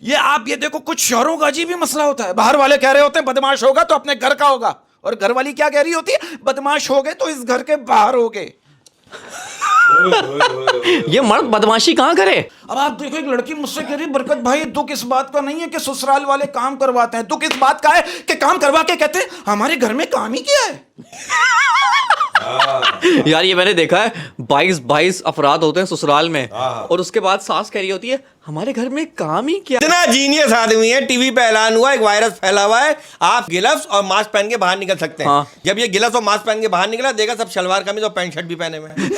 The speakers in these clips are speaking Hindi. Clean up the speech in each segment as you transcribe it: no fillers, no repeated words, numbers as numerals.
ये आप ये देखो, कुछ शहरों का अजीब ही मसला होता है। बाहर वाले कह रहे होते हैं बदमाश होगा तो अपने घर का होगा, और घर वाली क्या कह रही होती है, बदमाश हो गए तो इस घर के बाहर हो गए। ये मर्द बदमाशी कहाँ करे। अब आप देखो, एक लड़की मुझसे कह रही, बरकत भाई दुख इस बात का नहीं है कि ससुराल वाले काम करवाते हैं, दुख इस बात का है कि काम करवा के कहते हैं हमारे घर में काम ही क्या है। यार ये मैंने देखा है, 22 अफराद होते हैं ससुराल में, और उसके बाद सास कह रही होती है हमारे घर में काम ही क्या। इतना जीनियस आदमी है, टीवी पे ऐलान हुआ, एक वायरस फैला हुआ है, आप गिलव्स और मास्क पहन के बाहर निकल सकते हैं। हाँ। जब ये गिलव्स और मास्क पहन के बाहर निकला, देखा सब शलवार कमीज और पैंट शर्ट भी पहने हुए हैं।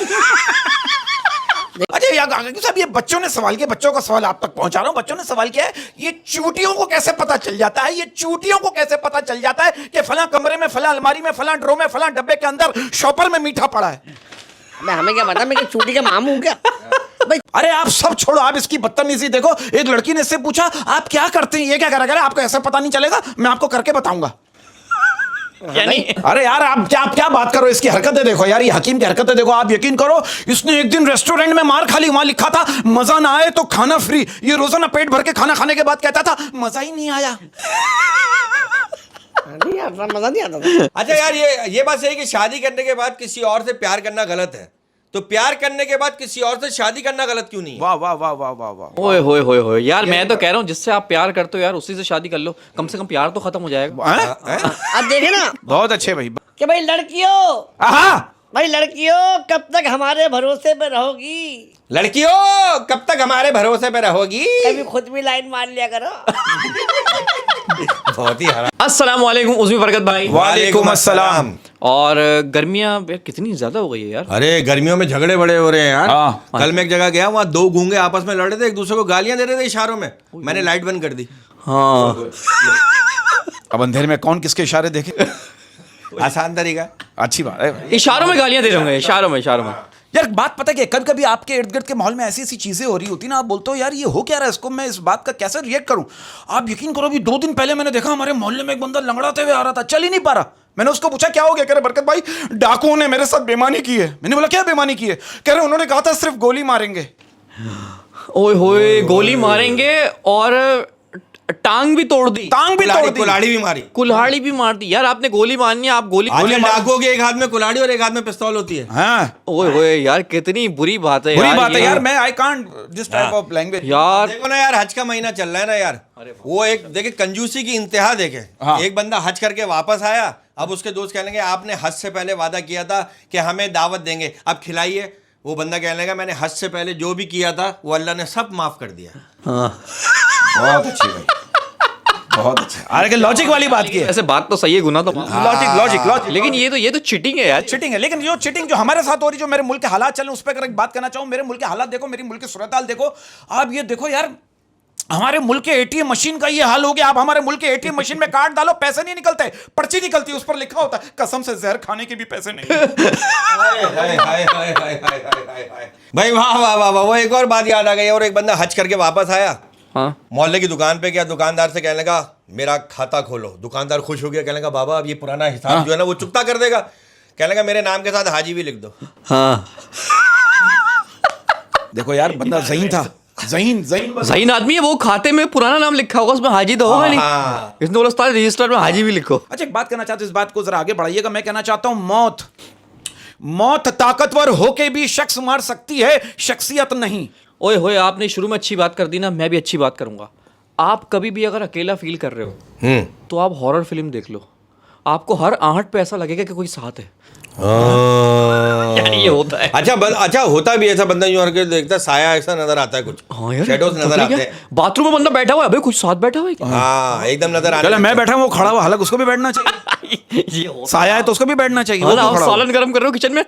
अच्छा यार साहब, ये बच्चों ने सवाल किया, बच्चों का सवाल आप तक पहुंचा रहा हूं। बच्चों ने सवाल किया है, ये चूटियों को कैसे पता चल जाता है, ये चूटियों को कैसे पता चल जाता है कि फला कमरे में, फला अलमारी में, फला ड्रो में, फला डब्बे के अंदर शॉपर में मीठा पड़ा है। हमें क्या पता, मैं क्या चूटी का मामू हूं क्या। अरे आप सब छोड़ो, आप इसकी बदतमीजी देखो। एक लड़की ने इससे पूछा आप क्या करते हैं, ये क्या करा, आपको ऐसा पता नहीं चलेगा, मैं आपको करके बताऊंगा। यानी अरे यार आप क्या बात करो, इसकी हरकतें देखो यार, ये हकीम की हरकतें देखो। आप यकीन करो, इसने एक दिन रेस्टोरेंट में मार खा ली, वहां लिखा था मजा ना आए तो खाना फ्री। ये रोजाना पेट भर के खाना खाने के बाद कहता था मजा ही नहीं आया। नहीं आता, मजा नहीं आता था। अच्छा यार, ये बात सही है कि शादी करने के बाद किसी और से प्यार करना गलत है, तो प्यार करने के बाद किसी और से शादी करना गलत क्यों नहीं है? वाह वाह वाह वाह वाह वाह। ओए होए होए होए यार, मैं तो कह रहा हूँ जिससे आप प्यार करते हो यार उसी से शादी कर लो, कम से कम प्यार तो खत्म हो जाएगा। अब देखे ना बहुत अच्छे भाई। कि भाई लड़कियों, आहा, भाई लड़कियों कब तक हमारे भरोसे पे रहोगी, लड़कियों कब तक हमारे भरोसे पे रहोगी। कभी खुद भी लाइन मार लिया करो। बहुत ही हराम। अस्सलाम वालेकुम उज़्मी बरकत भाई। वालेकुम अस्सलाम। और गर्मियाँ यार कितनी ज्यादा हो गई है यार। अरे गर्मियों में झगड़े बड़े हो रहे हैं यार। हाँ। कल मैं एक जगह गया, वहाँ दो गूंगे आपस में लड़ रहे थे, एक दूसरे को गालियां दे रहे थे इशारों में। मैंने लाइट बंद कर दी। हाँ अब अंधेरे में कौन किसके इशारे देखे। आसान तरीका। अच्छी बात है। इशारों में गालियां दे रहे होंगे, इशारों में यार बात पता है कि कभी कभी आपके इर्द गिर्द के माहौल में ऐसी ऐसी चीजें हो रही होती ना, आप बोलते हो यार ये हो क्या रहा है, इसको मैं इस बात का कैसे रिएक्ट करूं। आप यकीन करो, अभी 2 दिन पहले मैंने देखा हमारे मोहल्ले में एक बंदा लंगड़ाते हुए आ रहा था, चल ही नहीं पा रहा। मैंने उसको पूछा क्या हो गया, कह रहे बरकत भाई डाकुओं ने मेरे साथ बेईमानी की है। मैंने बोला क्या बेईमानी की है, कह रहे उन्होंने कहा था सिर्फ गोली मारेंगे। ओए होए, गोली मारेंगे और टांग भी तोड़ दी, टांग भी तोड़ दी, कुल्हाड़ी भी मारी, कुल्हाड़ी भी मार दी। यार आपने गोली मारनी है, आप गोली डाकुओं के एक हाथ में कुल्हाड़ी और एक हाथ में पिस्तौल होती है। हाँ ओए होए यार, कितनी बुरी बात है, बुरी बात है ये। यार। मैं I can't this type of language यार देखो ना यार, हज का महीना चल रहा है ना यार, वो एक देखे कंजूसी की इंतहा देखे। हाँ। एक बंदा हज करके वापस आया, अब उसके दोस्त कहने लगे आपने हज से पहले वादा किया था कि हमें दावत देंगे, अब खिलाइए। वो बंदा कहने लगा मैंने हज से पहले जो भी किया था वो अल्लाह ने सब माफ कर दिया। बहुत अच्छी भाई, बहुत अच्छा। अरे लॉजिक वाली बात की है। ऐसे बात तो सही है, गुना तो लॉजिक लेकिन ये तो चीटिंग है यार। चीटिंग है, लेकिन जो चीटिंग जो हमारे साथ हो रही, जो मेरे मुल्क के हालात चल रहे, उस पर अगर एक बात करना चाहूं। मेरे मुल्क के हालात देखो, मेरी मुल्क की सूरत हाल देखो। आप ये देखो यार, हमारे मुल्क के एटीएम मशीन का ये हाल हो गया। आप हमारे मुल्क के एटीएम मशीन में कार्ड डालो, पैसे नहीं निकलते, पर्ची निकलती है, उस पर लिखा होता है कसम से जहर खाने के भी पैसे नहीं। भाई वाह वाह वाह वाह, वो एक और बात याद आ गई। और एक बंदा हज करके वापस आया, हाँ मोहल्ले की दुकान पे गया, दुकानदार से कहने लगा मेरा खाता खोलो। दुकानदार खुश हो गया, कहने लगा बाबा अब ये पुराना हिसाब जो है ना वो चुकता कर देगा। कहने लगा मेरे नाम के साथ हाजी भी लिख दो। हाँ। देखो यार बंदा ज़हीन था, ज़हीन आदमी है, वो खाते में पुराना नाम लिखा होगा, उसमें हाजी तो होगा नहीं। इसने बोला उस्ताद रजिस्टर में हाजी भी लिखो। अच्छा एक बात कहना चाहता हूं, इस बात को जरा आगे बढ़ाइएगा। मैं कहना चाहता हूं मौत ताकतवर होके भी शख्स मार सकती है, शख्सियत नहीं। ओए होए, आपने शुरू में अच्छी बात कर दी ना, मैं भी अच्छी बात करूंगा। आप कभी भी अगर अकेला फील कर रहे हो तो आप हॉरर फिल्म देख लो, आपको हर आहट पे ऐसा लगेगा कि कोई साथ है। यार ये होता है। अच्छा होता भी ऐसा, बंदा यूं करके देखता है, साया ऐसा नजर आता है, कुछ हाँ यार, शेडोज नजर आते हैं। बाथरूम में बंदा बैठा हुआ है, अबे कुछ साथ बैठा हुआ है क्या? हाँ एकदम नजर चलो आने मैं बैठा हूं, वो खड़ा हुआ, हालांकि उसको भी बैठना चाहिए। ये होता साया है तो उसको भी बैठना चाहिए। वो है। क्यों खड़ा हुआ? सालन गरम कर रहे हो किचन में,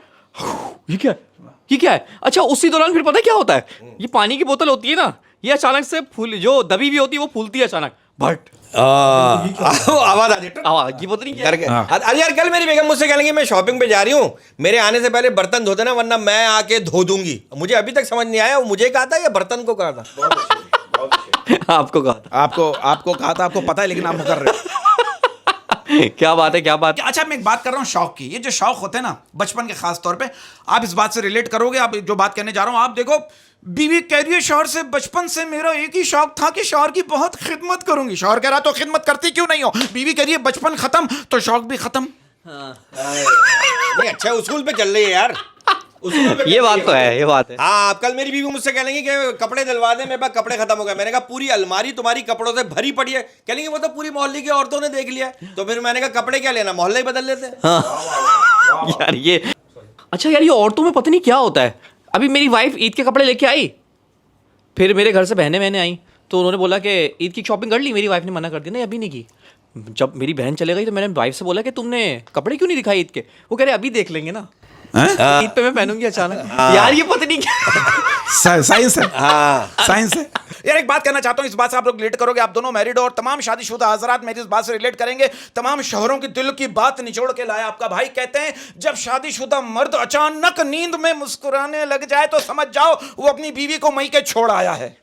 ये क्या है? अच्छा उसी दौरान फिर पता है क्या होता है, ये पानी की बोतल होती है ना, ये अचानक से फूल, जो दबी हुई होती है वो फूलती है अचानक, भट आवाज आ जाती आवाज, ये पता नहीं क्या है। करके। अरे यार कल मेरी बेगम मुझसे कहने लगी मैं शॉपिंग पे जा रही हूँ, मेरे आने से पहले बर्तन धो देना वरना मैं आके धो दूंगी। मुझे अभी तक समझ नहीं आया वो मुझे कहा था या बर्तन को कहा था। आपको कहा था। आपको कहा था, आपको पता है, लेकिन आप मुकर रहे हो। क्या बात है, क्या बात है। अच्छा मैं एक बात कर रहा हूँ शौक की। ये जो शौक होते हैं ना बचपन के, खास तौर पे आप इस बात से रिलेट करोगे। आप जो बात कहने जा रहा हूँ, आप देखो, बीवी कह रही है शौहर से, बचपन से मेरा एक ही शौक था कि शौहर की बहुत खिदमत करूंगी। शौहर कह रहा तो खिदमत करती क्यों नहीं हो। बीवी कह रही है बचपन खत्म तो शौक भी खत्म। नहीं अच्छा उसूल पे चल रही है यार। ये बात तो है, ये बात है। हाँ कल मेरी बीवी मुझसे कह लेंगी कि कपड़े दिलवा दे, मेरे पास कपड़े खत्म हो गए। मैंने कहा पूरी अलमारी तुम्हारी कपड़ों से भरी पड़ी है। कह लेंगी वो तो पूरी मोहल्ले की औरतों ने देख लिया। तो फिर मैंने कहा कपड़े क्या लेना, मोहल्ला ही बदल लेते हैं। यार ये अच्छा यार, ये औरतों में पता नहीं क्या होता है। अभी मेरी वाइफ ईद के कपड़े लेके आई, फिर मेरे घर से बहनें आई, तो उन्होंने बोला कि ईद की शॉपिंग कर ली। मेरी वाइफ ने मना कर दिया, नहीं अभी नहीं की। जब मेरी बहन चले गई तो मैंने वाइफ से बोला कि तुमने कपड़े क्यों नहीं दिखाए ईद के। वो कह रहे अभी देख लेंगे ना, ईद पे मैं पहनूंगी अचानक। यार ये पता नहीं क्या साइंस है। हाँ साइंस है। यार एक बात कहना चाहता हूँ, इस बात से आप लोग रिलेट करोगे। आप दोनों मैरिड हो और तमाम शादीशुदा हजरात मेरी इस बात से रिलेट करेंगे। तमाम शोहरों की दिल की बात निचोड़ के लाया आपका भाई। कहते हैं जब शादीशुदा मर्द अचानक नींद में मुस्कुराने लग जाए तो समझ जाओ वो अपनी बीवी को मई के छोड़ आया है।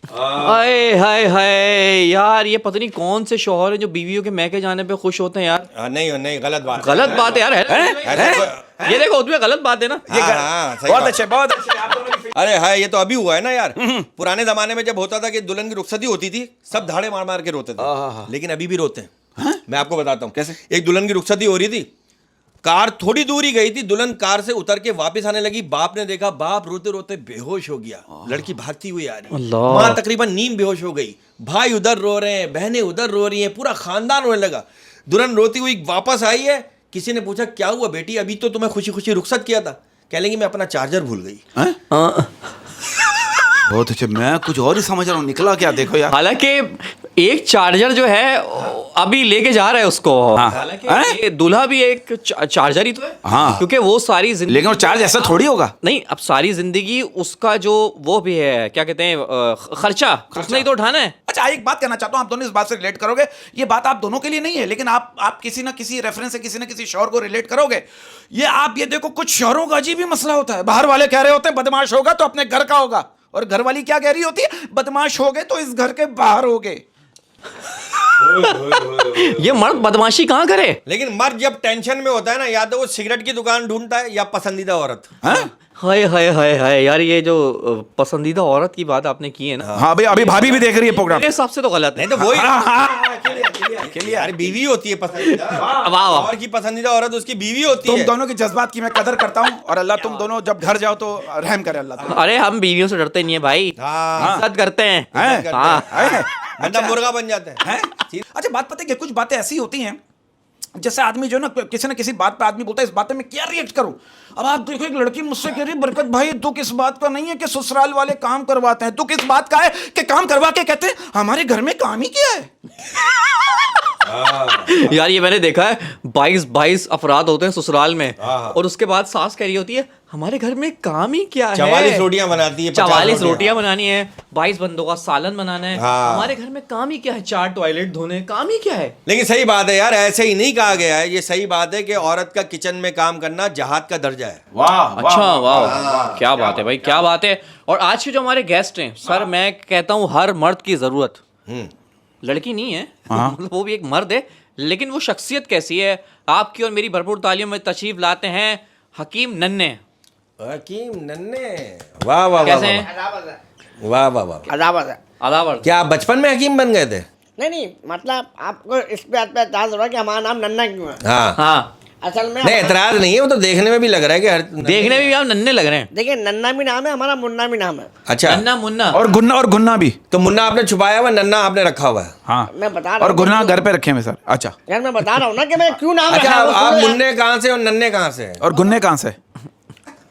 हाय हाय हाय यार, ये पता नहीं कौन से शौहर है जो बीवियों के मैके जाने पे खुश होते हैं यार। नहीं गलत बात गलत बात है यार, ये देखो उसमें गलत बात है ना। ये सही बहुत बात। अच्छे, बहुत अच्छे। आप दोनों की अरे हाँ ये तो अभी हुआ है ना यार। पुराने जमाने में जब होता था कि दुल्हन की रुखसती होती थी, सब धाड़े मार मार के रोते थे, लेकिन अभी भी रोते हैं। मैं आपको बताता हूँ कैसे। एक दुल्हन की रुखसती हो रही थी, कार थोड़ी दूर ही गई थी, दुल्हन कार से उतर के वापस आने लगी। बाप ने देखा, बाप रोते रोते बेहोश हो गया। लड़की भागती हुई आ रही, अल्लाह। माँ तकरीबन नींद बेहोश हो गई। भाई उधर रो रहे हैं, बहनें उधर रो रही हैं, पूरा खानदान रोने लगा। दुल्हन रोती हुई वापस आई है। किसी ने पूछा क्या हुआ बेटी, अभी तो तुम्हें खुशी खुशी रुखसत किया था। कह लेंगी मैं अपना चार्जर भूल गई। बहुत अच्छे। मैं कुछ और ही समझ रहा हूँ, निकला क्या देखो यार। हालांकि एक चार्जर जो है अभी लेके जा रहा है उसको। हाँ। हालांकि ये दूल्हा भी एक चार्जर ही तो है। हाँ। क्योंकि वो सारी जिंदगी, लेकिन वो चार्ज ऐसा थोड़ी होगा। नहीं, अब सारी जिंदगी उसका जो वो भी है, क्या कहते हैं, खर्चा उसने ही तो उठाना है। अच्छा एक बात कहना चाहता हूँ, आप दोनों इस बात से रिलेट करोगे। ये बात आप दोनों के लिए नहीं है, लेकिन आप किसी ना किसी रेफरेंस से किसी ना किसी शौहर को रिलेट करोगे। ये आप ये देखो, कुछ शौहरों का अजीब ही मसला होता है। बाहर वाले कह रहे होते हैं बदमाश होगा तो अपने घर का होगा, और घर वाली क्या कह रही होती है, बदमाश हो गए तो इस घर के बाहर हो गए। ये मर्द बदमाशी कहाँ करे। लेकिन मर्द जब टेंशन में होता है ना, या तो वो सिगरेट की दुकान ढूंढता है या पसंदीदा औरत। हाय हाय हाय हाय यार, ये जो पसंदीदा औरत की बात आपने की है ना, हाँ भाई, अभी भाभी भी देख रही है प्रोग्राम। मेरे हिसाब से तो गलत है। नहीं तो वही अकेले यार बीवी होती है पसंदीदा। वाह वाह। और की पसंदीदा औरत उसकी बीवी होती तुम है। दोनों के जज्बात की मैं कदर करता हूँ, और अल्लाह तुम दोनों जब घर जाओ तो रहम करे अल्लाह। अरे हम बीवियों से डरते नहीं है भाई, हाँ इज्जत करते हैं। हैं? हाँ। अंडा मुर्गा बन जाता है। हैं? अच्छा बात पता है कि कुछ बातें ऐसी होती हैं जैसे आदमी जो ना किसी बात पे आदमी बोलता है इस बात पे मैं क्या रिएक्ट करूं। अब आप देखो, एक लड़की मुझसे कह रही है बरकत भाई दुख इस बात का नहीं है कि ससुराल वाले काम करवाते हैं, दुख इस बात का है कि काम करवा के कहते हैं हमारे घर में काम ही किया है। यार ये मैंने देखा है, 22 अफराद होते हैं ससुराल में, और उसके बाद सास कह रही होती है हमारे घर में काम ही क्या है। 44 रोटियां बनाती है, 44 रोटियां बनानी है, 22 बंदों का सालन बनाना है। हाँ। हमारे घर में काम ही क्या है, 4 टॉयलेट धोने, काम ही क्या है। लेकिन सही बात है यार, ऐसे ही नहीं कहा गया है। ये सही बात है कि औरत का किचन में काम करना जहाद का दर्जा है। अच्छा वाह, क्या बात है भाई, क्या बात है। और आज के जो हमारे गेस्ट हैं सर, मैं कहता हूँ हर मर्द की जरूरत, लड़की नहीं है, मतलब वो भी एक मर्द है, लेकिन वो शख्सियत कैसी है। आपकी और मेरी भरपूर तालियों में तशरीफ लाते हैं हकीम नन्हे। हकीम नन्हे, वाह वाह कैसे वाह हैं? वाह वाह वाह। अदावर। क्या आप बचपन में हकीम बन गए थे? नहीं मतलब आपको इस बात पे एतराज हो रहा है कि हमारा नाम नन्ना क्यों है। हाँ हाँ, असल में नहीं एतराज नहीं है, वो तो देखने में भी लग रहा है कि हर देखने में भी आप नन्हे लग रहे हैं। देखिए नन्ना भी नाम है हमारा, मुन्ना भी नाम है। अच्छा, नन्ना मुन्ना और गुन्ना भी। तो मुन्ना आपने छुपाया हुआ, नन्ना आपने रखा हुआ है। हाँ, मैं बता रहा और हूँ गुन्ना घर पे रखे हुए सर। अच्छा, यार मैं बता रहा हूँ ना कि मैं क्यों नाम अच्छा रखा है, वो आप सुनो यार। मुन्ने कहाँ से और नन्ने कहाँ से हैं? और गुन्ने कहाँ से?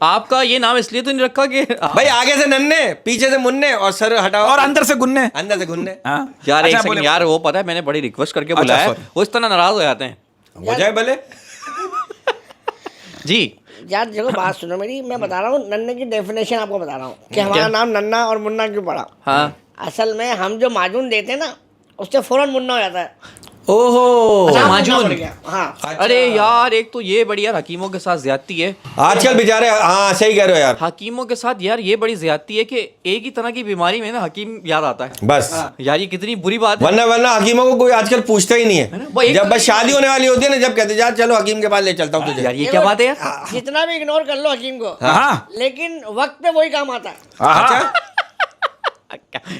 आपका ये नाम इसलिए तो नहीं रखा कि भाई आगे से नन्ने, पीछे से मुन्ने, और सर हटाओ और अंदर से गुन्ने। अंदर से गुन्ने। हाँ? यार एक अच्छा, सेकंड बोले- यार, वो पता है मैंने बड़ी रिक्वेस्ट करके अच्छा, बुलाया है, sorry। वो इस तरह नाराज हो जाते हैं हो जाए भले। जी। यार देखो बात सुनो मेरी, मैं बता रहा हूँ नन्ने की डेफिनेशन आपको बता रहा हूँ कि हमारा नाम नन्ना और मुन्ना क्यों पड़ा। हाँ। असल में हम जो माजून देते हैं ना, उससे फौरन मुन्ना हो जाता है। ओहो अच्छा, नाम माजून। सुनना पड़ गया। हाँ अरे यार, एक तो ये बड़ी यार हकीमों के साथ ज्यादती है। आजकल बेचारे, हाँ सही कह रहे हो यार। हकीमों के साथ यार ये बड़ी ज्यादती है कि एक ही तरह की बीमारी में ना हकीम याद आता है। बस यार ये कितनी बुरी बात है। वरना हकीमों को कोई आजकल पूछता ही नहीं है। वो एक जब तो बस शादी होने वाली होती है ना, जब कहते हैं, यार चलो हकीम के पास ले चलता हूँ तुझे। यार ये क्या बात है यार। जितना भी इग्नोर कर लो हकीम को, हाँ लेकिन वक्त पे वही काम आता है। हाँ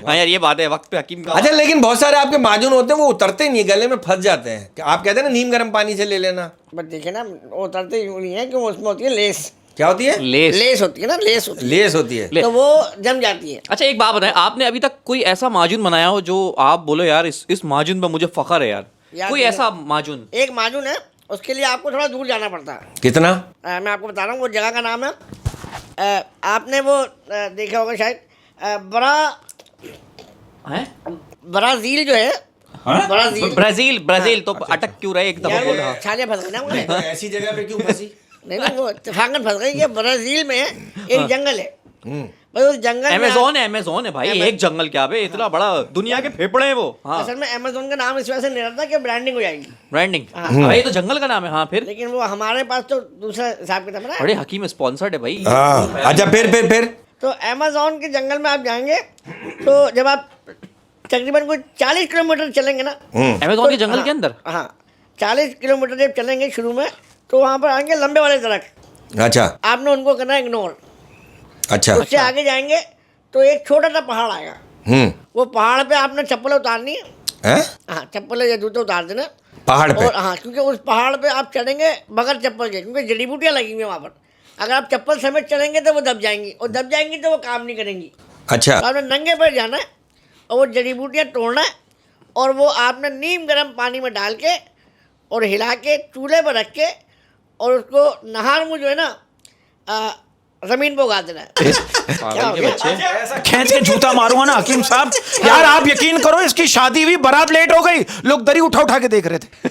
हाँ यार ये बात है, वक्त पे हकीम का। अच्छा, लेकिन बहुत सारे आपके माजून होते हैं वो उतरते नहीं, गले में फंस जाते हैं। कि आप कहते हैं ना नीम गर्म पानी से ले लेना। बट देखिए ना, वो उतरते यूं नहीं है कि वो उसमें होती है लेस। क्या होती है? लेस। लेस होती है ना, लेस होती लेस होती है। ले- है, तो वो जम जाती है। अच्छा एक बात बताएं, आपने अभी तक कोई ऐसा माजून बनाया हो जो आप बोलो यार इस माजून पर मुझे फख्र है यार, यार कोई देखो- ऐसा माजून? एक माजून है, उसके लिए आपको थोड़ा दूर जाना पड़ता है। कितना? मैं आपको बता रहा हूँ, वो जगह का नाम है, आपने वो देखा होगा शायद, बड़ा हैं? ब्राजील जो है, ब्राजील। ब्राजील। ब्राजील तो अटक क्यों रहे, एक दफा यार बोल वो रहा। छालियाँ फंस गई ना मुझे। तो ऐसी जगह पे क्यों फंसी? नहीं वो इत्तेफाकन फंस गई। ये ब्राजील में एक जंगल है, बस उस जंगल में अमेज़न है भाई, एक जंगल क्या बे, इतना बड़ा दुनिया के फेफड़े हैं वो। हाँ, असल में अमेज़न का नाम इस वजह से नहीं रहता कि ब्रांडिंग हो जाएगी, ब्रांडिंग। हाँ। भाई ये तो जंगल का नाम है। हाँ फिर लेकिन वो हमारे पास तो दूसरा हिसाब किताब है ना। बड़े हकीम स्पॉन्सर्ड है भाई। हाँ, अच्छा फिर तो अमेज़न के जंगल में आप जाएंगे तो जब आप तकरीबन कोई 40 किलोमीटर चलेंगे ना, अमेज़न के जंगल के अंदर। हाँ 40 किलोमीटर जब चलेंगे शुरू में, तो वहाँ पर आएंगे लंबे वाले दरख्त, अच्छा आपने उनको करना है इग्नोर। अच्छा। उससे आगे जाएंगे तो एक छोटा सा पहाड़ आएगा, वो पहाड़ पे आपने चप्पल उतारनी है। हैं? हाँ चप्पल या जूते उतार देना। पहाड़ पे? और हाँ, क्योंकि उस पहाड़ पे आप चढ़ेंगे बगैर चप्पल के, क्योंकि जड़ी बूटियाँ लगी हुई हैं वहाँ पर। अगर आप चप्पल समेत चलेंगे तो वो दब जाएंगी, और दब जाएंगी तो वो काम नहीं करेंगी। अच्छा तो आपने नंगे पैर जाना है और वो जड़ी बूटियाँ तोड़ना है, और वो आपने नीम गर्म पानी में डाल के और हिला के चूल्हे पर रख के, और उसको नहार मुँह जो है ना ज़मीन पर उगा देना है। क्या हो के गया? बच्चे। ऐसा खींच के जूता मारूंगा ना हकीम साहब, यार आप यकीन करो इसकी शादी हुई, बारात लेट हो गई, लोग दरी उठा उठा के देख रहे थे।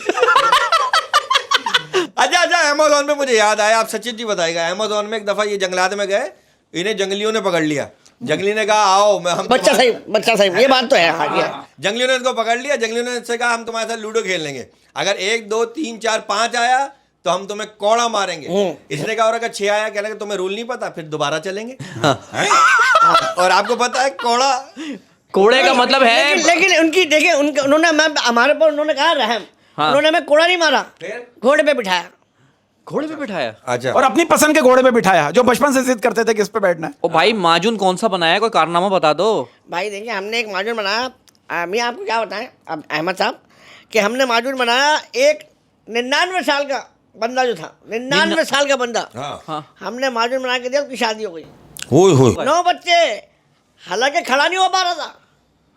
अच्छा, अमेज़न में मुझे याद आया, आप सचिन जी बताएगा। अमेज़न में एक दफा ये जंगलात में गए, इन्हें जंगलियों ने पकड़ लिया। जंगली ने कहा आओ, मैं हम बच्चा सही, ये बात तो है। हाँ ये जंगलियों ने इसको पकड़ लिया। जंगलियों ने इससे कहा हम तुम्हारे साथ लूडो खेल लेंगे, अगर 1 2 3 4 5 आया तो हम तुम्हें कोड़ा मारेंगे। इसने कहा, और अगर 6 आया, कहने लगा तुम्हें रूल नहीं पता, फिर दोबारा चलेंगे। और आपको पता है कोड़ा कोड़े का मतलब है। लेकिन उनकी देखिए, उन्होंने हमारे पर उन्होंने कहा रहम, हाँ। उन्होंने हमें कोड़ा नहीं मारा, घोड़े पे बिठाया। घोड़े पे बिठाया। अच्छा। और अपनी पसंद के घोड़े पे बिठाया, जो बचपन से जिद करते थे किस पे बैठना है। ओ भाई माजून कौन सा बनाया, कोई कारनामा बता दो। भाई देखिए, हमने एक माजून बनाया, मैं आपको क्या बताएं अब अहमद साहब, कि हमने माजून बनाया एक 99 साल का बंदा जो था, 99 साल का बंदा, हाँ। हमने माजून बना के दिया, उसकी शादी हो गई, हुई 9 बच्चे। हालांकि खड़ा नहीं हो पा रहा था।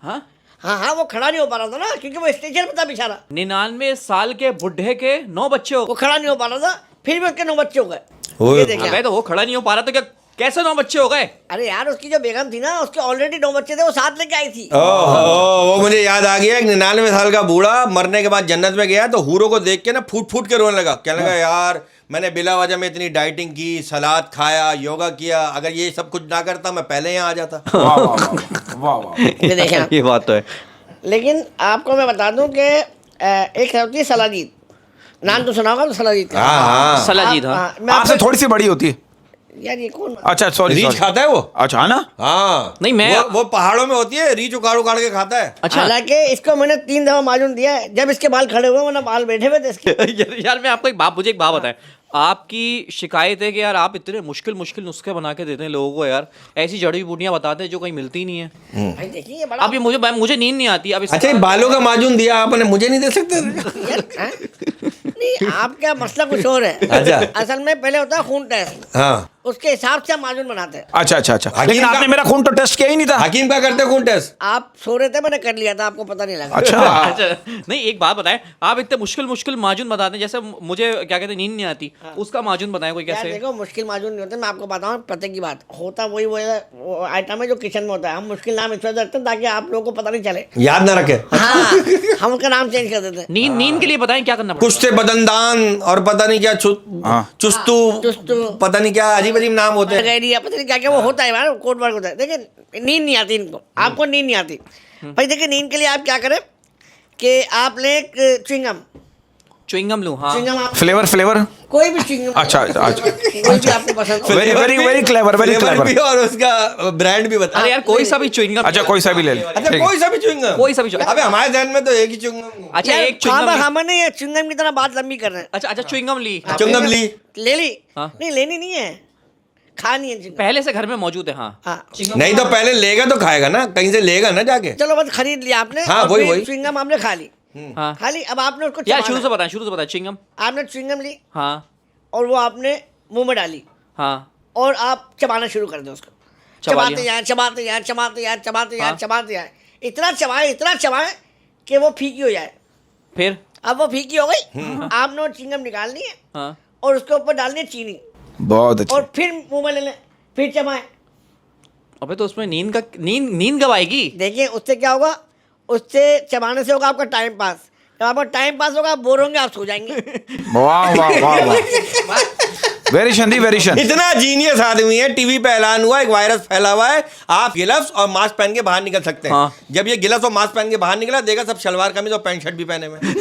हाँ, हाँ वो खड़ा नहीं हो पा रहा था ना, क्योंकि वो स्टेशन पर था बेचारा, 99 साल के बुढ़े के 9 बच्चे हो वो खड़ा नहीं हो पा रहा था, फिर भी उसके 9 बच्चे हो गए। ओए ये देखिए गए। आप। तो वो खड़ा नहीं हो पा रहा, तो क्या कैसे 9 बच्चे हो गए? अरे यार, उसकी जो बेगम थी ना, उसके ऑलरेडी 9 बच्चे थे, वो साथ लेके आई थी। वो मुझे याद आ गया, एक 99 साल का बूढ़ा मरने के बाद जन्नत में गया, तो हूरों को देख के ना फूट फूट के रोने लगा। कहने लगा, यार मैंने बिला वजह में इतनी डाइटिंग की, सलाद खाया, योगा किया, अगर ये सब कुछ ना करता मैं पहले यहाँ आ जाता। वाह वाह वाह वाह। ये देखें आप। ये बात तो है। लेकिन आपको मैं बता दूं कि एक होती है सलाजीत, नाम तो सुना होगा तो सलाजीत का। हाँ। सलाजीत। हाँ, मैं आपसे आपको- थोड़ी सी बड़ी होती है। यार ये कौन? अच्छा सॉरी, रीछ खाता है वो। अच्छा ना। हाँ नहीं, मैं- वो पहाड़ों में होती है, रीछ उखाड़ उखाड़ के खाता है। अच्छा। हालांकि इसको मैंने 3 दफा माजून दिया है, जब इसके बाल खड़े हुए, वरना बाल बैठे हुए थे इसके। यार मैं आपको मुझे एक बात बताएं, आपकी शिकायत है कि यार आप इतने मुश्किल नुस्खे बना के देते हैं लोगों को, यार ऐसी जड़ी बूटियां बताते हैं जो कहीं मिलती नहीं है। भाई देखिए ये बड़ा अब ये मुझे नींद नहीं आती। अब अच्छा, ये बालों का माजून दिया आपने, मुझे नहीं दे सकते? यार, हैं? नहीं, आपका मसला कुछ और है। अच्छा। असल में पहले होता है खून टेस्ट, हाँ। उसके हिसाब से हम माजून बनाते हैं। अच्छा अच्छा अच्छा, हकीम लेकिन का- आपने मेरा खून तो टेस्ट किया ही नहीं था। हकीम का करते खून टेस्ट? आप सो रहे थे, मैंने कर लिया था, आपको पता नहीं लगा। अच्छा अच्छा नहीं, एक बात बताएं, आप इतने मुश्किल माजून बताते हैं, जैसे मुझे क्या कहते हैं नींद नहीं आती, उसका माजून बताएं कोई यार कैसे। देखो, मुश्किल माजून नहीं होता, मैं आपको बताऊं पते की बात, होता वही वो आइटम है जो किचन में होता है। हम मुश्किल नाम इस वजह से रखते हैं ताकि आप लोगों को पता नहीं चले। याद ना रखे। हाँ, हम उसका नाम चेंज कर देते हैं। नींद के लिए बताएं क्या करना कुछ थे बदनदान और पता नहीं क्या चुस्तू, चुस्तू। पता नहीं क्या अजीब अजीब नाम होते हैं। गैरिया, पता नहीं क्या क्या वो होता है यार, कोड वर्ड होता है। देखिए नींद नहीं आती इनको, आपको नींद नहीं आती। भाई देखिए, नींद के लिए आप क्या करें कि आप ले एक च्युइंगम च्युइंगम लूं? हाँ च्युइंगम आप फ्लेवर फ्लेवर कोई भी च्युइंगम अच्छा, अच्छा। कोई भी आपको पसंद हो। Very very very clever, very Flavor clever. भी और उसका ब्रांड भी बता। अरे यार कोई सा भी च्युइंगम। अच्छा कोई सा भी ले ले। अच्छा ठीक। कोई सा भी च्युइंगम। कोई सा भी chewing- अबे हमारे ध्यान में तो एक ही च्युइंगम। अच्छा यार, एक च्युइंगम ली। खामा नहीं है, च्युइंगम की तरह बात लंबी कर रहे हैं। अच्छा अच्छा च्युइंगम ली। हाँ, च्युइंगम ली। ले ली? हाँ। नहीं लेनी नहीं है, खानी है च्युइंगम। पहले से घर में मौजूद है। हाँ हाँ नहीं तो पहले लेगा तो खाएगा ना, कहीं से लेगा ना जाके। चलो बस खरीद लिया आपने। हाँ, और वही, फिर वही। च्युइंगम आपने खा ली। हाँ खा ली, अब आपने उसको यार चबाना। शुरू से बताएं च्युइंगम। आपने च्युइंगम ली हाँ और वो आपने मुंह में डाली हाँ और आप चबाना शुरू कर दो उसको। चबा चबाते लिया। जाए चबाते जाए चबाते जाए चबाते जाए हाँ। चबाते जाए, इतना चबाए कि वो फीकी हो जाए। फिर अब वो फीकी हो गई, आपने वो चिंगम निकालनी है हाँ और उसके ऊपर डालनी है चीनी बहुत अच्छा। और फिर मुंह में ले लें, फिर चबाएं। अबे तो उसमें नींद कब आएगी? देखिए उससे क्या होगा, उससे चबाने से होगा आपका टाइम पास। जब आपका टाइम पास होगा, बोर होंगे, आप सो जाएंगे। वाह वाह वाह वाह, वेरी शंदी वेरी शंदी। इतना जीनियस आदमी है, टीवी पे ऐलान हुआ, एक वायरस फैला हुआ है, आप गिलव्स और मास्क पहन के बाहर निकल सकते हैं। हाँ। जब ये गिलव्स और मास्क पहन के बाहर निकला, देखा सब शलवार कमीज और पैंट शर्ट भी पहने हुए हैं।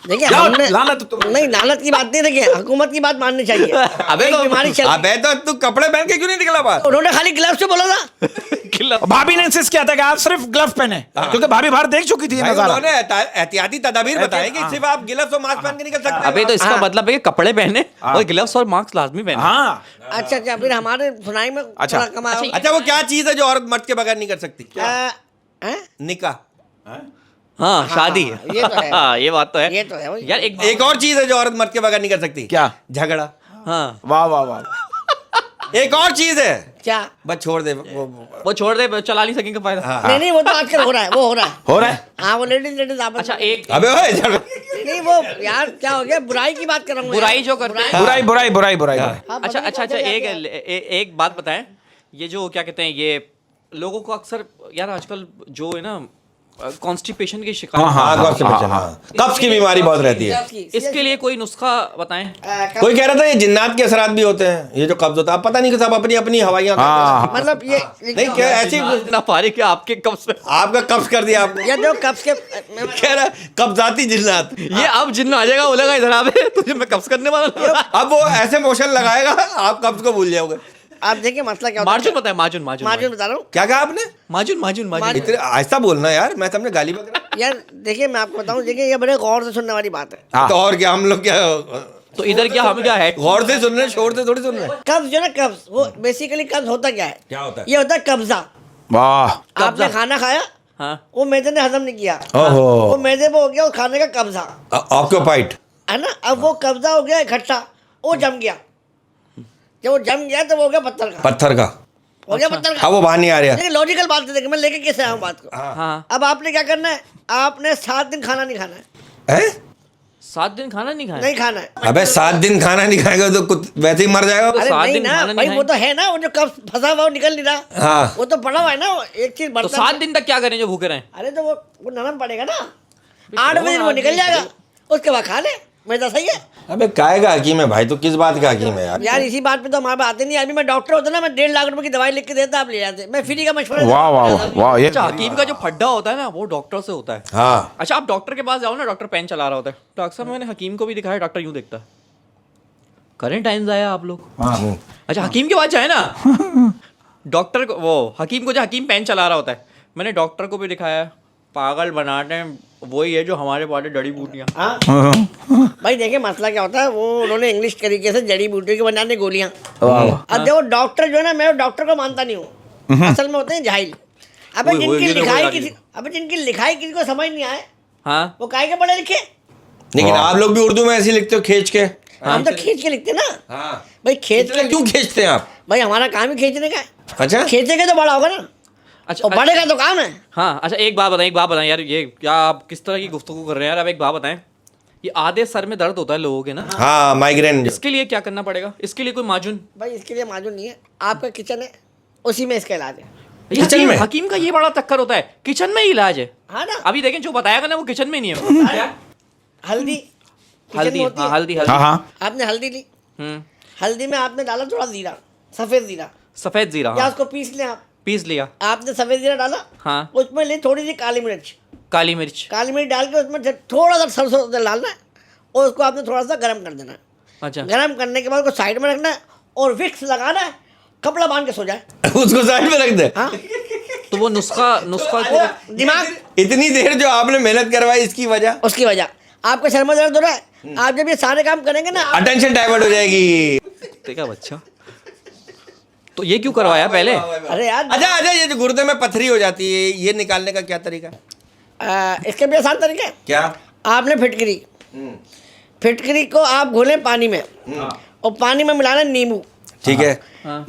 देखिए जाओ, हमने लानत तुम। नहीं, लानत की बात नहीं, देखिए हुकूमत की बात माननी चाहिए। अबे एक तो- बीमारी चल अबे तो तू कपड़े पहन के क्यों नहीं निकला बाहर? उन्होंने खाली ग्लव्स से बोला था। भाभी ने इंसिस्ट किया था कि आप सिर्फ ग्लव पहने, क्योंकि भाभी बाहर देख चुकी थी ये भाई नजारा। उन्होंने एहतियाती तदाबीर बताई कि सिर्फ आप गिलव्स और मास्क पहन के निकल सकते हैं। अबे तो इसका हाँ। मतलब है कि कपड़े पहने और ग्लव्स और मास्क लाजमी पहने। हाँ अच्छा अच्छा, फिर हमारे सुनाई में अच्छा। थोड़ा कमाया होगा। अच्छा वो क्या चीज है जो औरत मर्द के बगैर नहीं कर सकती? हैं? निकाह। हाँ शादी। ये तो है। हाँ ये बात तो है। ये तो है भाई। यार एक और चीज है जो औरत मर्द के बगैर नहीं कर सकती। क्या? झगड़ा। हाँ वाह वाह वाह। एक और चीज है, क्या? बस छोड़ दे वो छोड़ दे, चला नहीं सकेंगे फायदा। हाँ। नहीं नहीं, वो तो आजकल हो रहा है, वो हो रहा है। हो रहा है। हाँ वो लेडीज आपस अच्छा में- एक अबे ओए झगड़ा। नहीं वो यार क्या हो गया, बुराई की बात कर रहा हूँ। बुराई जो करते हैं। बुराई बुराई बुराई बुराई बुराई। हाँ, अच्छा बताइए, अच्छा अच्छा बताइए, एक क्या? एक बात बताएं, ये जो क्या कहते हैं, ये लोगों को अक्सर यार आजकल जो है ना कॉन्स्टिपेशन की हाँ, शिकायत, हाँ constipation, हाँ। कब्ज की बीमारी बहुत रहती है। इसके लिए कोई नुस्खा बताएं। कोई कह रहा था ये जिन्नात के असरात भी होते हैं, ये जो कब्ज होता है, अब पता नहीं कि सब अपनी अपनी हवाइयाँ हाँ मतलब ये नहीं क्या ऐसी ना पारी के आपके कब से आपका कब्ज कर दिया आपने। ये जो कब्ज के कह रहा कब्जाती जिन्नात। ये अब जिन्न आ जाएगा, बोलेगा इधर आवे तुझे मैं कब्ज करने वाला हूं। अब वो ऐसे मोशन लगाएगा आप कब्ज को भूल जाओगे। आप देखिए मसला क्या होता है। मार्जिन बताएं, मार्जिन मार्जिन मार्जिन बता रहा हूँ क्या कहा आपने? Margin margin margin. इतने आहिस्ता बोलना यार, मैं तुमने गाली बक रहा। यार। देखिए मैं आपको बताऊँ, देखिए ये बड़े गौर से सुनने वाली बात है। हाँ। तो और क्या हम लोग क्या तो इधर क्या हम क्या है? गौर से सुन रहे हैं, शोर से थोड़ी सुन रहे हैं। कब्ज जो ना, कब्ज वो बेसिकली कब्ज होता क्या है? क्या होता है? ये होता है कब्जा। वाह। आपने खाना खाया, हाँ वो मैदे ने हजम नहीं किया, ओहो वो मैदे पे हो गया, वो खाने का कब्जा ऑक्यूपाइड। है ना। अब वो कब्जा हो गया इकट्ठा, वो जम गया। जब वो जम गया तो वो हो गया पत्थर का, पत्थर का। हो गया पत्थर का। अब वो बाहर नहीं आ रहा। लेकिन लॉजिकल बात है, देखिए मैं लेके कैसे आया हूँ बात को। हाँ। अब आपने क्या करना है, आपने 7 दिन खाना नहीं खाना है। हैं? 7 दिन खाना नहीं खाया? नहीं खाना है। अबे 7 दिन खाना नहीं खाएगा तो कुछ वैसे ही मर जाएगा। तो अरे 7 नहीं दिन ना खाना नहीं भाई, वो खाएंगे। तो है ना, वो जो कब्ज फंसा हुआ वो निकल नहीं रहा। हाँ वो तो पड़ा हुआ है ना, वो एक चीज तो बढ़ता 7 दिन तक क्या करें जो भूखे रहें? अरे तो वो नरम पड़ेगा ना, 8 बजे वो निकल जाएगा, उसके बाद खा ले। मैदा सही है अबे काय का हकीम है भाई, तो किस बात का हकीम है यार? यार। इसी बात पे तो हमारे पास आते नहीं। अभी मैं डॉक्टर होता ना, मैं 1.5 लाख रुपए की दवाई लिख के देता, आप ले जाते। मैं फ्री का मशवरा वाह वाह वाह वाह। ये अच्छा हकीम का जो फड्डा होता है ना, वो डॉक्टर से होता है। हाँ अच्छा आप डॉक्टर के पास जाओ ना, डॉक्टर पेन चला रहा होता है, तो अक्सर मैंने हकीम को भी दिखाया, डॉक्टर यूं देखता है। करेंट टाइम्स आया आप लोग। अच्छा हकीम के पास जाए ना, डॉक्टर को, वो हकीम को, जो हकीम पेन चला रहा होता है, मैंने डॉक्टर को भी दिखाया। पागल बनाते हैं वही है जो हमारे पास जड़ी बूटियाँ। भाई देखिए मसला क्या होता है, वो उन्होंने इंग्लिश तरीके से जड़ी बूटी के बनाने गोलियां। वाह वाह। अब देखो डॉक्टर जो है ना, मैं डॉक्टर को मानता नहीं हूँ, असल में होते हैं जाहिल। अबे वही, जिनकी ये तो लिखाई कोई किसी, गाली अबे जिनकी लिखाई किसी को समझ नहीं आए, हाँ वो काहे के पढ़े लिखे। लेकिन आप लोग भी उर्दू में ऐसे लिखते हो खींच के। हम तो खींच के लिखते ना हाँ भाई, खींच इतना के। क्यों खींचते हैं आप? भाई हमारा काम ही खींचने का है, अच्छा खींचेंगे तो बड़ा होगा ना, अच्छा और बड़े का तो काम है। हाँ अच्छा एक बात बताएं यार, ये क्या आप किस तरह की गुफ्तगू कर रहे हैं यार? अब एक बात बताएं, ये आधे सर में दर्द होता है लोगों के ना, हाँ माइग्रेन। इसके लिए क्या करना पड़ेगा? इसके लिए कोई माजून? भाई इसके लिए माजून नहीं है, आपका किचन है, उसी में इसका इलाज है। किचन में? हकीम का ये बड़ा चक्कर होता है, किचन में ही इलाज है। हाँ ना। अभी देखें जो बताया ना वो किचन में नहीं है। हल्दी किचन हल्दी, में होती हाँ है। हल्दी हाँ हल्दी। हाँ। आपने हल्दी ली, हम्म, हल्दी में आपने डाला थोड़ा जीरा, सफेद जीरा, सफेद जीरा, या हाँ उसको पीस लें आप। पीस लिया। आपने सफेद जीरा डाला, हाँ उसमें ली थोड़ी सी काली मिर्च, काली मिर्च। काली मिर्च डाल के उसमें थोड़ा सा सरसों का तेल डालना है और उसको आपने थोड़ा सा गर्म कर देना है। अच्छा। गर्म करने के बाद उसको साइड में रखना है और विक्स लगाना है, कपड़ा बांध के सो जाए। उसको साइड में रख दे। हाँ, तो वो नुस्खा को दिमाग इतनी देर जो आपने मेहनत करवाई इसकी वजह, उसकी वजह आपके सर में दर्द हो रहा है, आप जब ये सारे काम करेंगे ना अटेंशन डाइवर्ट हो जाएगी। देखा बच्चा, तो ये क्यों करवाया पहले? अरे यार अच्छा, ये जो गुर्दे में पथरी हो जाती है, ये निकालने का क्या तरीका है? इसके भी आसान तरीके हैं। क्या? आपने फिटकरी को आप घोलें पानी में और पानी में मिलाना नींबू। ठीक है।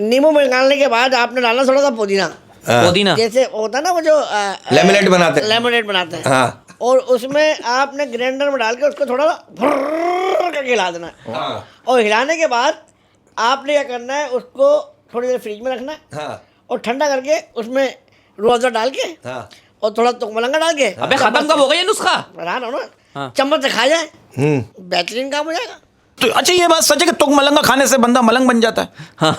नींबू में डालने के बाद आपने डालना थोड़ा सा पुदीना, पुदीना। जैसे होता है ना वो जो लेमनेड बनाते हैं। लेमनेड बनाते हैं। हाँ। और उसमें आपने ग्राइंडर में डाल के उसको थोड़ा सा भुर्र करके हिला देना है। हाँ। और हिलाने के बाद आपने क्या करना है, उसको थोड़ी देर फ्रिज में रखना है हाँ। और ठंडा करके उसमें रूह अफ़ज़ा डाल के हाँ। और थोड़ा तुकमलंगा डाल के अबे खत्म कब हो गया ये नुस्खा? आराम हो ना, हाँ। चम्मच से खा जाए, बेहतरीन काम हो जाएगा। तो अच्छा ये बात सच है कि तुक मलंगा खाने से बंदा मलंग बन जाता है? हाँ।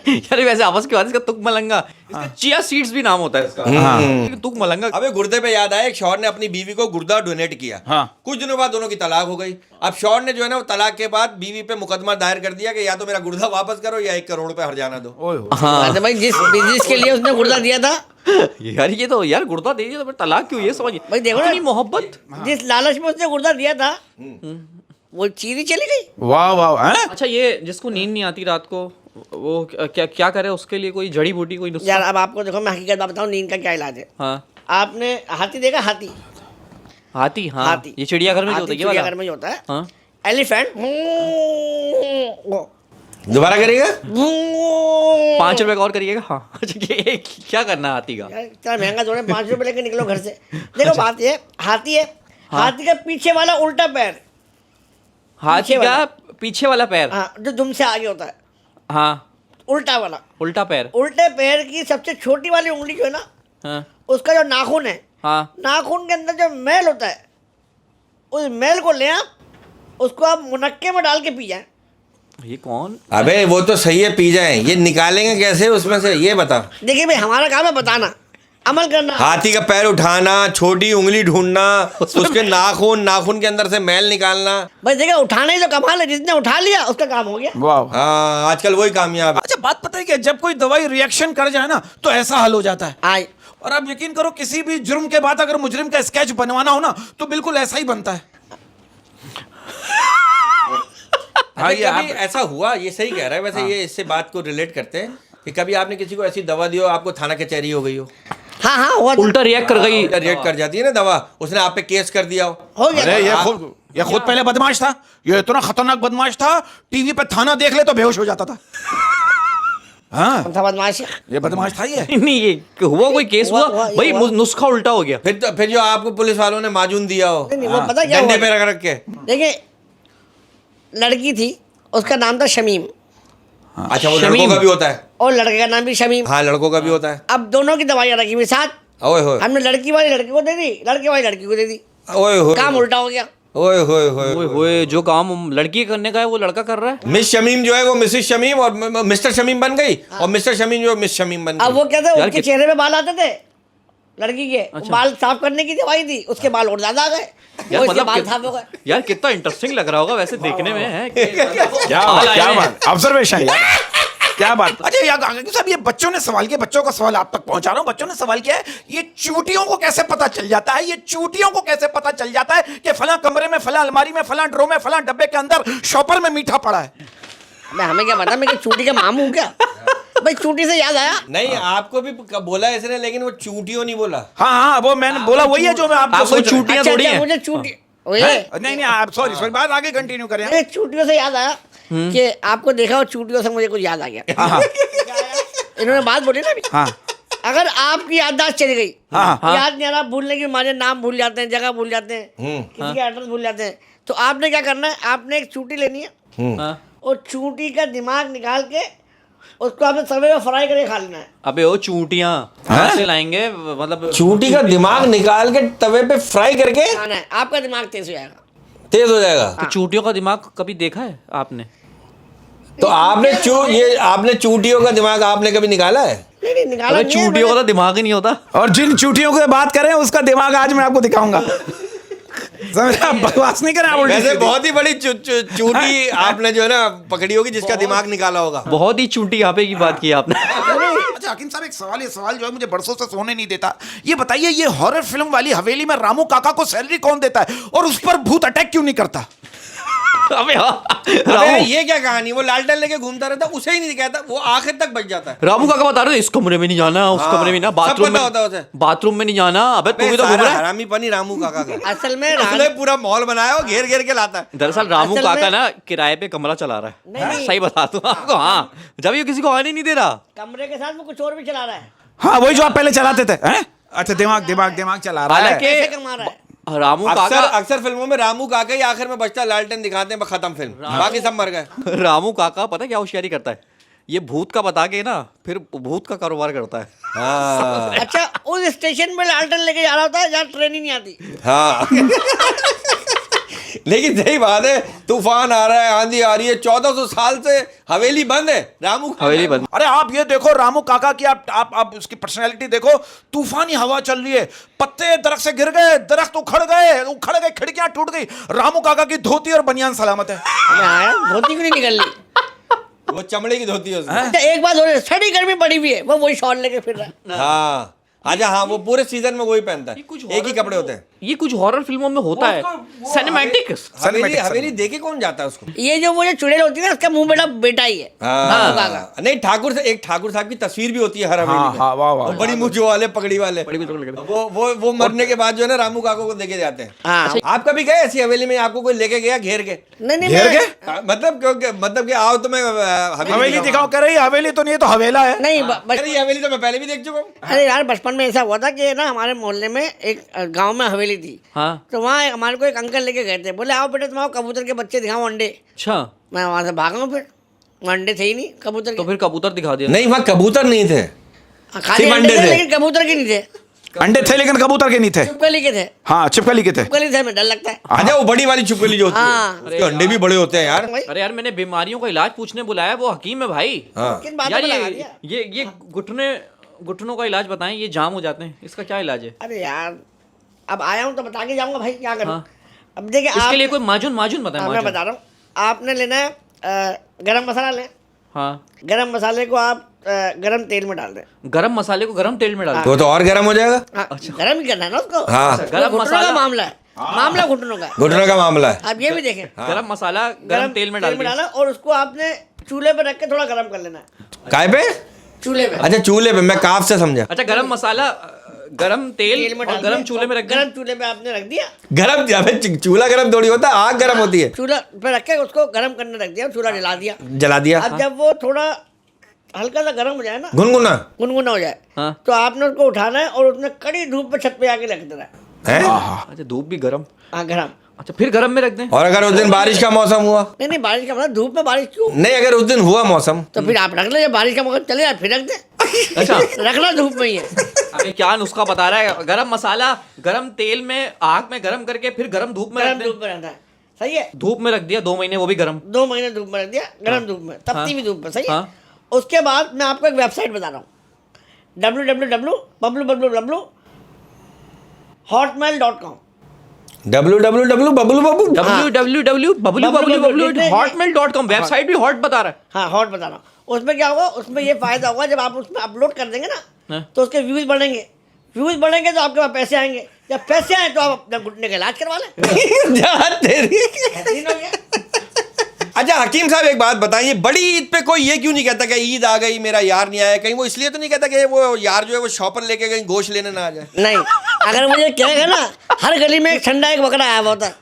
यार वैसे आपस की बात, इसका तुक मलंगा, इसका चिया सीड्स भी नाम होता है इसका। हाँ। तुक मलंगा। अबे गुर्दे पे याद आया, एक शौहर ने अपनी बीवी को गुर्दा डोनेट किया। हाँ। कुछ दिनों बाद दोनों की तलाक हो गई। अब शौहर ने जो है ना, वो तलाक के बाद बीवी पे मुकदमा दायर कर दिया कि या तो मेरा गुर्दा वापस करो या 1 करोड़ रुपए हर्जाना दो। हाँ। भाई जिस बिजनेस के लिए उसने गुर्दा दिया था, यार ये तो यार गुर्दा दे दिया तो फिर तलाक क्यों? ये समझिए भाई देखो ना, इतनी मोहब्बत। जिस लालच में उसने गुर्दा दिया था वो चीज ही चली गई। वाह वाह हैं? अच्छा, ये जिसको नींद नहीं आती रात को, वो क्या क्या करे उसके लिए? कोई जड़ी बूटी, कोई नुस्खा? यार अब आपको देखो, मैं हकीकत बात बताऊं, नींद का क्या इलाज है। हाँ। आपने हाथी देखा? हाथी हाँ। हाथी ये चिड़ियाघर में जो होता है, ये वाला? चिड़ियाघर में जो होता है। हाँ। एलिफेंट दोबारा करेगा? 5 रुपए का और करिएगा। हाँ। अच्छा, ये क्या करना है हाथी का? इतना महंगा जोड़े, 5 रुपए लेके निकलो घर से। देखो बात ये, हाथी है, हाथी का पीछे वाला उल्टा पैर, हाथी का पीछे वाला पैर, हाँ, जो दुम से आगे होता है, हाँ, उल्टा वाला, उल्टा पैर, उल्टे पैर की सबसे छोटी वाली उंगली जो है ना, हाँ, उसका जो नाखून है, हाँ, नाखून के अंदर जो मैल होता है, उस मैल को ले आप, उसको आप मुनक्के में डाल के पी जाए। ये कौन? अबे वो तो सही है, पी जाए, ये निकालेंगे कैसे उसमें से, ये बता। देखिए भाई, हमारा काम है बताना, अमल करना। हाथी का पैर उठाना, छोटी उंगली ढूंढना, उसके नाखून के अंदर से मैल निकालना। भाई देखिए, उठाना ही तो कमाल है, जिसने उठा लिया उसका काम हो गया। वाह। हाँ, आजकल वही कामयाब है। अच्छा बात पता है कि जब कोई दवाई रिएक्शन कर जाए ना तो ऐसा हल हो जाता है। आई और आप यकीन करो, किसी भी जुर्म के बाद अगर मुजरिम का स्केच बनवाना हो ना तो बिल्कुल ऐसा ही बनता है। हाँ, ये कभी ऐसा हुआ, ये सही कह रहा है वैसे, ये इससे बात को रिलेट करते हैं कि कभी आपने किसी को ऐसी दवा दी हो, आपको थाना कचहरी हो गई हो, हाँ हाँ हुआ था। उल्टा रिएक्ट कर गई। रिएक्ट कर जाती है ना दवा, उसने आप पे केस कर दिया हो। गया अरे था। ये खुद पहले बदमाश था, ये इतना खतरनाक बदमाश था, टीवी पे थाना देख ले तो बेहोश हो जाता था। हाँ, कौन सा बदमाश है? ये बदमाश था ये। नहीं, ये हुआ कोई केस हुआ हुआ, भाई, हुआ। नुस्खा उल्टा हो गया। फिर जो आपको पुलिस वालों ने माजून दिया हो, नहीं, वो पता क्या डंडे हुआ? पे रख के। देखिए, लड़की थी, उसका नाम था शमीम, अच्छा, वो शमीम। लड़कों का भी होता है? और लड़के का नाम भी शमीम। हाँ, लड़कों का भी होता है। अब दोनों की दवाइयाँ रखी हुई साथ, ओए होए, हमने लड़की वाली लड़की को दे दी, लड़के वाली लड़की को दे दी, ओए होए, काम उल्टा हो गया। ओए होए होए। ओए होए, जो काम लड़की करने का है वो लड़का कर रहा है। मिस शमीम जो है वो मिसेस शमीम और मिस्टर शमीम बन गई, और मिस्टर शमीम जो मिस शमीम बन अब गई। वो क्या था, यार उसके चेहरे पे बाल आते थे लड़की के, अच्छा। बाल साफ करने की दवाई दी, उसके बाल और ज्यादा आ गए, यार वो इसके मतलब बाल साफ हो गए। यार कितना इंटरेस्टिंग लग रहा होगा वैसे देखने में, है क्या बात ऑब्जर्वेशन यार, क्या बात। अच्छा यार साहब, ये बच्चों ने सवाल किया, बच्चों का सवाल आप तक पहुंचा रहा हूं। बच्चों ने सवाल किया है, ये चूटियों को कैसे पता चल जाता है, ये चूटियों को कैसे पता चल जाता है कि फलां कमरे में, फलां अलमारी में, फलां ड्रो में, फलां डब्बे के अंदर शॉपर में मीठा पड़ा है? मैं हमें क्या पता, मैं क्या चूटी का मामू हूं क्या? भाई चूटी से याद आया, नहीं, आपको भी बोला इसने, लेकिन वो चूटियों नहीं बोला। हाँ हाँ, वो मैंने बोला वही है जो मैं आपको आपको सोच रहा हूं। चूटियां थोड़ी हैं। मुझे चूटी ओए, नहीं नहीं, आप सॉरी बात आगे कंटिन्यू करें। अरे चूटियों से याद आया कि आपको देखा और चूटियों से मुझे कुछ याद आ गया। हाँ हाँ इन्होंने बात बोली ना अभी। हाँ अगर आपकी याददाश्त चली गई, हाँ, याद नहीं आ रहा, भूलने की मारे नाम भूल जाते हैं, जगह भूल जाते हैं, किसी का एड्रेस भूल जाते हैं, तो आपने क्या करना है, आपने एक चूटी लेनी है हाँ। और चूटी का दिमाग निकाल के उसको आपने तवे में फ्राई करके खा लेना है। अबे ओ चूटियां कहाँ से लाएंगे, मतलब चूटी का दिमाग निकाल के तवे पे फ्राई करके खाना है, आपका दिमाग तेज हो जाएगा। तेज हो जाएगा। तो चूटियों का दिमाग कभी देखा है आपने? तो आपने चूटियों का दिमाग आपने कभी निकाला है? नहीं निकाला अगर नहीं है, चूटी मैंने- होता दिमाग ही नहीं होता। और जिन चूटियों की बात करें उसका दिमाग आज मैं आपको दिखाऊंगा। समझे? आप बकवास नहीं करें आप उल्टी वैसे सीधी। बहुत ही बड़ी चूटी आपने जो है ना पकड़ी होगी जिसका दिमाग निकाला होगा। बहुत ही चूटी यहाँ पे की बात की आपने। अच्छा हकीम साहब, एक सवाल, ये सवाल जो है मुझे बरसों से सोने नहीं देता। ये बताइए, ये हॉरर फिल्म वाली हवेली में रामू काका को सैलरी कौन देता है और उस पर भूत अटैक क्यों नहीं करता? अबे हाँ, अबे रामू ये क्या कहानी, वो लालटेन लेके घूमता रहता, उसे ही नहीं कहता, वो आखिर तक बच जाता है। रामू काका बता रहे थे, इस कमरे में नहीं जाना, उस हाँ, कमरे में ना, सब बाथरूम पता होता है में उसे। बाथरूम में नहीं जाना। अबे तू भी तो घूम सारा रहा है। हरामी पानी रामू काका का। असल में उसने पूरा मॉल बनाया और घेर घेर के लाता है। दरअसल रामू असल काका में- ना किराए पे कमरा चला रहा नहीं, है। नहीं। सही बता दूं आपको। हाँ, जब ये किसी को आने नहीं दे रहा। कमरे के साथ वो कुछ और भी चला रहा है। हाँ, वही जो आप पहले चलाते थे। हैं? अच्छा, दिमाग चला रहा है। हालांकि कैसे कमा रहा है? रामू अक्सर काका अक्सर फिल्मों में रामू काका ही आखिर में बचता, लालटेन दिखाते हैं, बस खत्म फिल्म, बाकी सब मर गए। रामू काका पता है क्या होशियारी करता है? ये भूत का बता के ना फिर भूत का कारोबार करता है। हाँ अच्छा, उस स्टेशन पे लालटेन लेके जा रहा होता है जहाँ ट्रेन ही नहीं आती। हाँ लेकिन सही बात है, तूफान आ रहा है, आंधी आ रही है, 1400 साल से हवेली बंद है, रामू काका हवेली बंद। अरे आप ये देखो रामू काका की, आप उसकी पर्सनैलिटी देखो। तूफानी हवा चल रही है, पत्ते दरख्त से गिर गए, दरख्त उखड़ गए, खिड़कियां टूट गई, रामू काका की धोती और बनियान सलामत है। धोती क्यों नहीं निकल रही? वो चमड़े की धोती है उसमें। अच्छा, एक बात हो रही है, सड़ी गर्मी पड़ी हुई है, वो वही शॉल लेके फिर रहा है। हाँ अच्छा, हाँ वो पूरे सीजन में वही पहनता है, कुछ एक ही कपड़े होते हैं। ये कुछ हॉरर फिल्मों में होता है, सिनेमैटिक। हवेली देखे कौन जाता है उसको? ये जो वो जो चुड़ैल होती है ना, उसका मुंह बेटा बेटा ही है। रामू काका। हाँ नहीं, ठाकुर से एक ठाकुर साहब की तस्वीर भी होती है हर हवेली में। हाँ, वाह, वाह, और बड़ी मूंछों वाले, पगड़ी वाले, वो मरने के बाद जो है ना रामू काका को देखे जाते हैं। हाँ। आप कभी गए ऐसी हवेली में, आपको कोई लेके गया घेर के? नहीं घेर मैं- के? मतलब कि आओ तो मैं हवेली दिखाओ, कह रही हवेली तो नहीं है तो हवेला है। नहीं अरे ये हवेली तो मैं पहले भी देख चुका हूँ। अरे यार, बचपन में ऐसा हुआ था कि ना हमारे मोहल्ले में एक गांव में हवेली थी। हाँ, तो वहाँ हमारे को एक अंकल लेके गए थे, बोले आओ बेटा तुम आओ, कबूतर के बच्चे दिखाओ अंडे। अच्छा मैं वहाँ से भागा हूँ, फिर वहाँ अंडे थे ही नहीं कबूतर तो के। फिर कबूतर दिखा दिया। नहीं वहाँ कबूतर नहीं थे, खाली सिर्फ अंडे अंडे थे, थे। लेकिन कबूतर के नहीं थे, अंडे थे लेकिन कबूतर के नहीं थे। चुपकली के थे। हाँ, छिपकली के थे। चुपकली थे, में डर लगता है। अच्छा वो बड़ी वाली छुपकली जो होती हाँ। है, उसके अंडे भी बड़े होते हैं यार। भाई, अरे यार, मैंने बीमारियों का इलाज पूछने बुलाया, वो हकीम है भाई। हाँ किन बातों यार पे लगा ये दिया? ये घुटनों का इलाज बताएं, ये जाम हो जाते हैं, इसका क्या इलाज है? अरे यार, अब आया हूँ तो बता के जाऊंगा भाई, क्या करूँ। हाँ। अब देखिए इसके आप, लिए कोई माजून बताएं। हाँ, मैं माजून। बता रहा हूँ, आपने लेना है गरम मसाला लें। हाँ, गरम मसाले को आप गरम तेल में डाल दें। गरम मसाले को गरम तेल में डाल तो और गर्म हो जाएगा। हाँ, गरम ही करना है ना उसको। हाँ अच्छा, गरम घुटनों मसाला का मामला है, मामला घुटनों का है। घुटनों का मामला है। आप ये भी देखें, गरम मसाला गरम तेल में डाल दिया। डाला और उसको आपने चूल्हे पे रख के थोड़ा गरम कर लेना है। काय पे? चूल्हे पे अच्छा चूल्हे पे, मैं काफ से समझा। अच्छा, गरम मसाला गरम तेल तेल में और डाल गरम तो दिया, चूल्हे में रख दिया। गरम चूल्हे पे आपने रख दिया। गरम, अबे चूल्हा गरम थोड़ी होता है, आग गरम होती है। चूल्हा पे रख के उसको गरम करने रख दिया, चूल्हा जला दिया। जला दिया, अब जब वो थोड़ा हल्का सा गर्म हो जाए ना, गुनगुना गुनगुना हो जाए, हाँ। तो आपने उसको उठाना है और उसने कड़ी धूप पे छत पे आके रख देना है। है। अच्छा, धूप भी गरम। हाँ, गरम। अच्छा, फिर गरम में रख दें। और अगर उस दिन बारिश का मौसम हुआ? नहीं नहीं, बारिश का मतलब धूप में बारिश क्यों? नहीं, अगर उस दिन हुआ मौसम, तो फिर आप रख ले, जब बारिश का मौसम चले जाए फिर रख दे। अच्छा, रखना धूप में ही है। अबे क्या नुस्खा बता रहा है? गरम मसाला गरम तेल में आग में गरम करके फिर गरम धूप में रख गरम दें। धूप में रहता है, सही है। धूप में रख दिया 2 महीने, वो भी गरम। 2 महीने धूप में रख दिया, गरम धूप में, तपती हुई धूप में, सही है। हाँ। उसके बाद मैं आपको एक वेबसाइट बता रहा हूँ, www.hotmail.com। www.hotmail.com वेबसाइट भी हॉट बता रहा है। हाँ, हॉट बता रहा हूँ। उसमें क्या होगा, उसमें ये फायदा होगा, जब आप उसमें अपलोड कर देंगे हाँ। ना, तो उसके व्यूज बढ़ेंगे। व्यूज बढ़ेंगे तो आपके पास पैसे आएंगे। जब पैसे आए तो आप अपना घुटने का इलाज करवा लें। जा तेरी। बेहतरीन हो गया। अच्छा हकीम साहब एक बात बताइए, बड़ी ईद पे कोई ये क्यों नहीं कहता कि ईद आ गई मेरा यार नहीं आया? कहीं वो इसलिए तो नहीं कहता कि वो यार जो है वो शॉपर लेके कहीं गोश्त लेने ना आ जाए? नहीं, अगर मुझे कहेगा ना, हर गली में एक संडा एक बकरा आया हुआ होता है।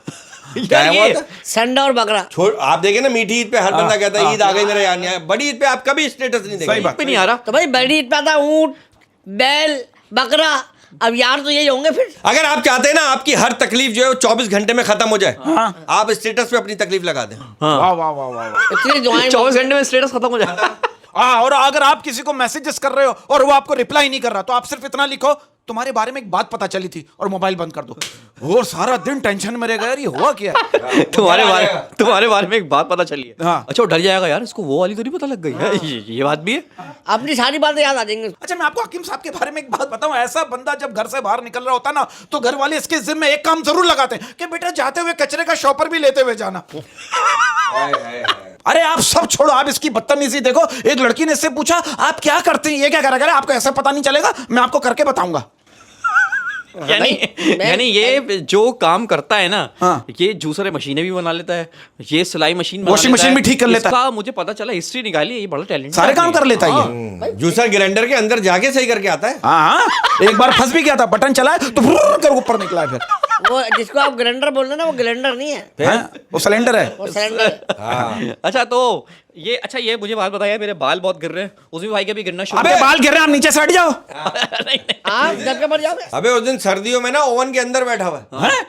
क्या है वो होता? संडा और बकरा। छोड़, आप देखे ना मीठी ईद पे हर बंदा कहता है ईद आ गई मेरा यार नहीं आया। बड़ी ईद पे आप कभी स्टेटस नहीं देखेंगे। सही बात। पे नहीं आ रहा। तो भाई बड़ी ईद पे आता है ऊँट, बैल, बकरा। अब यार तो यही होंगे फिर। अगर आप चाहते हैं ना आपकी हर तकलीफ जो है वो 24 घंटे में खत्म हो जाए, आप स्टेटस पे अपनी तकलीफ लगा दें। वाह वाह वाह वाह वाह। इतनी दुआएं 24 घंटे में स्टेटस खत्म हो जाता। हाँ, और अगर आप किसी को मैसेजेस कर रहे हो और वो आपको रिप्लाई नहीं कर रहा, तो आप सिर्फ इतना लिखो, तुम्हारे बारे में एक बात पता चली थी, और मोबाइल बंद कर दो। और सारा दिन टेंशन में रहेगा यार, ये हुआ क्या? तुम्हारे बारे में एक बात पता चली है। हाँ। अच्छा वो डर जाएगा यार, इसको वो वाली तो नहीं पता लग गई है। ये बात भी है। अपनी सारी बातें याद आ जाएंगी। अच्छा मैं आपको हकीम साहब के बारे में एक बात बताऊं, ऐसा बंदा जब घर से बाहर निकल रहा होता ना तो घर वाले इसके जिम्मे एक काम जरूर लगाते हैं कि बेटा जाते हुए कचरे का शॉपर भी लेते हुए जाना। अरे आप सब छोड़ो, आप इसकी बदतमीजी देखो। एक लड़की ने इससे पूछा आप क्या करते हैं, ये क्या करा, आपको ऐसा पता नहीं चलेगा, मैं आपको करके बताऊंगा। यानी ये जो काम करता है ना, हाँ। ये जूसर मशीनें भी बना लेता है, ये सिलाई मशीन वॉशिंग मशीन भी ठीक कर लेता है। इसका मुझे पता चला, हिस्ट्री निकाली, ये बड़ा टैलेंट, सारे काम कर लेता है ये। जूसर ग्राइंडर के अंदर जाके सही करके आता है। हाँ, एक बार फंस भी गया था, बटन चलाए तो फुर्र कर ऊपर निकला है फिर। वो जिसको आप ग्राइंडर बोल रहे हैं ना, वो ग्राइंडर नहीं है, हैं? वो सिलेंडर है। वो सिलेंडर। अच्छा तो ये मुझे बात बताया, मेरे बाल बहुत गिर रहे हैं, उसमें भाई के भी गिरना शुरू। अबे बाल गिर रहे हैं, आप नीचे से हट जाओ। आप जब के मर जाओगे, अबे उस दिन सर्दियों में ना ओवन के अंदर बैठा हुआ है। हैं?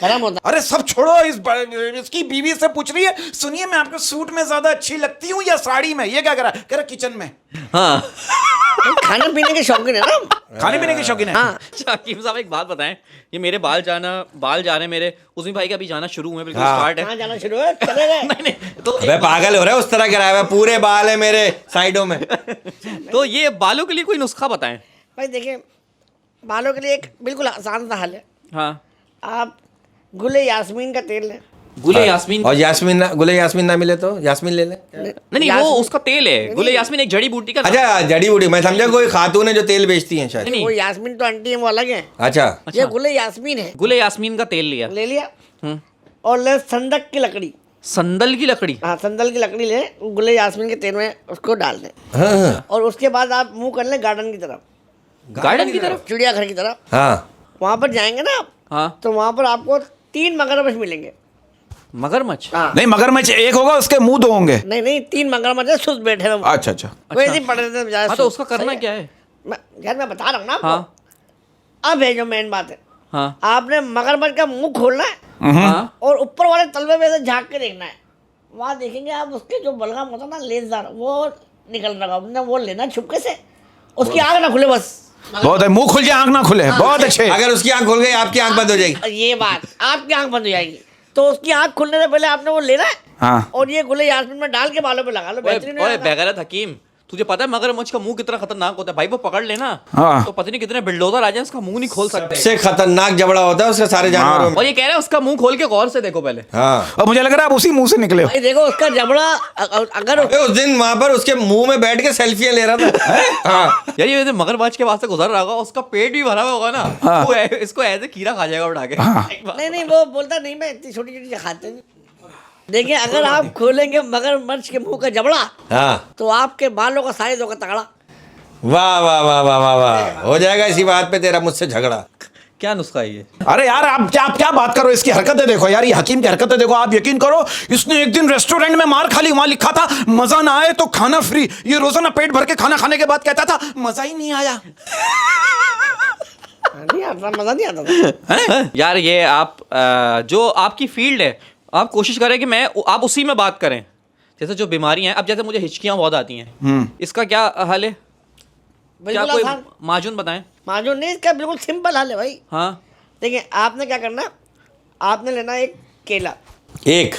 खराब होता अरे सब छोड़ो, इसकी बीवी से पूछ रही है सुनिए मैं आपको सूट में ज्यादा अच्छी लगती हूँ या साड़ी में, ये क्या करा, कह रहा किचन में। हाँ। है। खाने पीने के शौकीन है ना। खाने पीने के शौकीन है। हाँ। अच्छा हकीम साहब एक बात बताएं, ये मेरे बाल जा रहे हैं मेरे, उसमें भाई का भी जाना शुरू हुए, बिल्कुल हाँ। स्टार्ट है। कहाँ जाना शुरू है, चले गए। नहीं तो अबे पागल हो रहा है, उस तरह कराया हुआ है, पूरे बाल है मेरे साइडों में। तो ये बालों के लिए कोई नुस्खा बताएं। भाई देखिए, बालों के लिए एक बिल्कुल आसान सा हल है। हाँ। आप गुले यास्मीन का तेल लें। गुले यास्मीन, और गुले यास्मीन ना मिले तो यास्मीन ले ले। नहीं वो उसका तेल है। गुले यास्मीन एक जड़ी बूटी का। अच्छा जड़ी बूटी, मैं समझा कोई खातून है जो तेल बेचती है शायद। नहीं, वो यास्मीन तो आंटी है, वो अलग है। अच्छा ये गुले यास्मीन है। गुले यास्मीन का तेल लिया, ले लिया और ले संदक की लकड़ी। संदल की लकड़ी। हाँ, संदल की लकड़ी ले, गुले यास्मीन के तेल में उसको डाल दें। हाँ और उसके बाद आप मुंह कर लें गार्डन की तरफ, गार्डन की तरफ। चिड़ियाघर की तरफ। हाँ वहाँ पर जाएंगे ना आप, हाँ। तो वहाँ पर आपको 3 मगरमच्छ मिलेंगे। मगरमच्छ। हाँ। नहीं मगरमच्छ एक होगा, उसके मुंह 2 होंगे। नहीं 3 मगरमच्छ है, सुस्त बैठे हैं वो। अच्छा अच्छा। वैसे ही पड़े रहते हैं। हाँ तो उसका करना क्या है? यार मैं बता रहा हूँ ना आपको। हाँ अब है जो मेन बात है, हाँ आपने मगरमच्छ का मुंह खोलना है हाँ। और ऊपर वाले तलवे में से झाँक के देखना है। वहाँ देखेंगे आप उसके जो बलगम होता है ना, लेजदार, वो निकल रहा है, वो लेना छुपके से, उसकी आँख ना खुले बस। बहुत है, मुंह खुल जाए आंख ना खुले, बहुत अच्छे। अगर उसकी आंख खुल गई आपकी आंख बंद हो जाएगी। ये बात, आपकी आँख बंद हो जाएगी। तो उसकी आँख खुलने से पहले आपने वो लेना है हाँ। और ये गुले यास्मीन में डाल के बालों पे लगा लो, बेहतरीन हो ओए जाएगा। बेगैरत हकीम, तुझे पता है मगरमच्छ का मुंह कितना खतरनाक होता है भाई? वो पकड़ लेना हाँ। तो पता नहीं कितने बिल्डोजर आ जाए, उसका मुंह नहीं खोल सकते। सबसे खतरनाक जबड़ा होता है उसके सारे जानवरों में। और ये कह रहा है उसका मुंह खोल के गौर से देखो पहले। हाँ और मुझे लग रहा है आप उसी मुंह से निकले हो। भाई देखो उसका जबड़ा, अगर अबे उस दिन वहां पर उसके मुंह में बैठ के सेल्फियां ले रहा था। हाँ यार ये मगरमच्छ के पास से गुजर रहा होगा, उसका पेट भी भरा हुआ होगा ना, वो इसको ऐसे खीरा खा जाएगा उठा के। नहीं वो बोलता नहीं, मैं इतनी छोटी छोटी खाते नहीं। देखिए अगर आप खोलेंगे मगरमच्छ के मुंह का जबड़ा, हाँ तो आपके बालों का साइज होगा तगड़ा। वाह वाह वाह वाह वाह वाह, हो जाएगा इसी बात पे तेरा मुझसे झगड़ा। क्या नुस्खा है ये? अरे यार आप क्या बात करो, इसकी हरकतें देखो यार, ये हकीम की हरकतें देखो। आप यकीन करो इसने एक दिन रेस्टोरेंट में मार खा ली, वहां लिखा था मजा ना आए तो खाना फ्री। ये रोजाना पेट भर के खाना खाने के बाद कहता था मजा ही नहीं आया। नहीं आता, मजा नहीं आता था। यार ये आप जो आपकी फील्ड है, आप कोशिश करें कि आप उसी में बात करें। जैसे जो बीमारियां हैं, अब जैसे मुझे हिचकियां बहुत आती हैं, इसका क्या हल है? क्या बिल्कुल कोई आसान। माजून बताएं। माजून नहीं, इसका बिल्कुल सिंपल हल है भाई। हाँ देखिए आपने क्या करना, आपने लेना एक केला। एक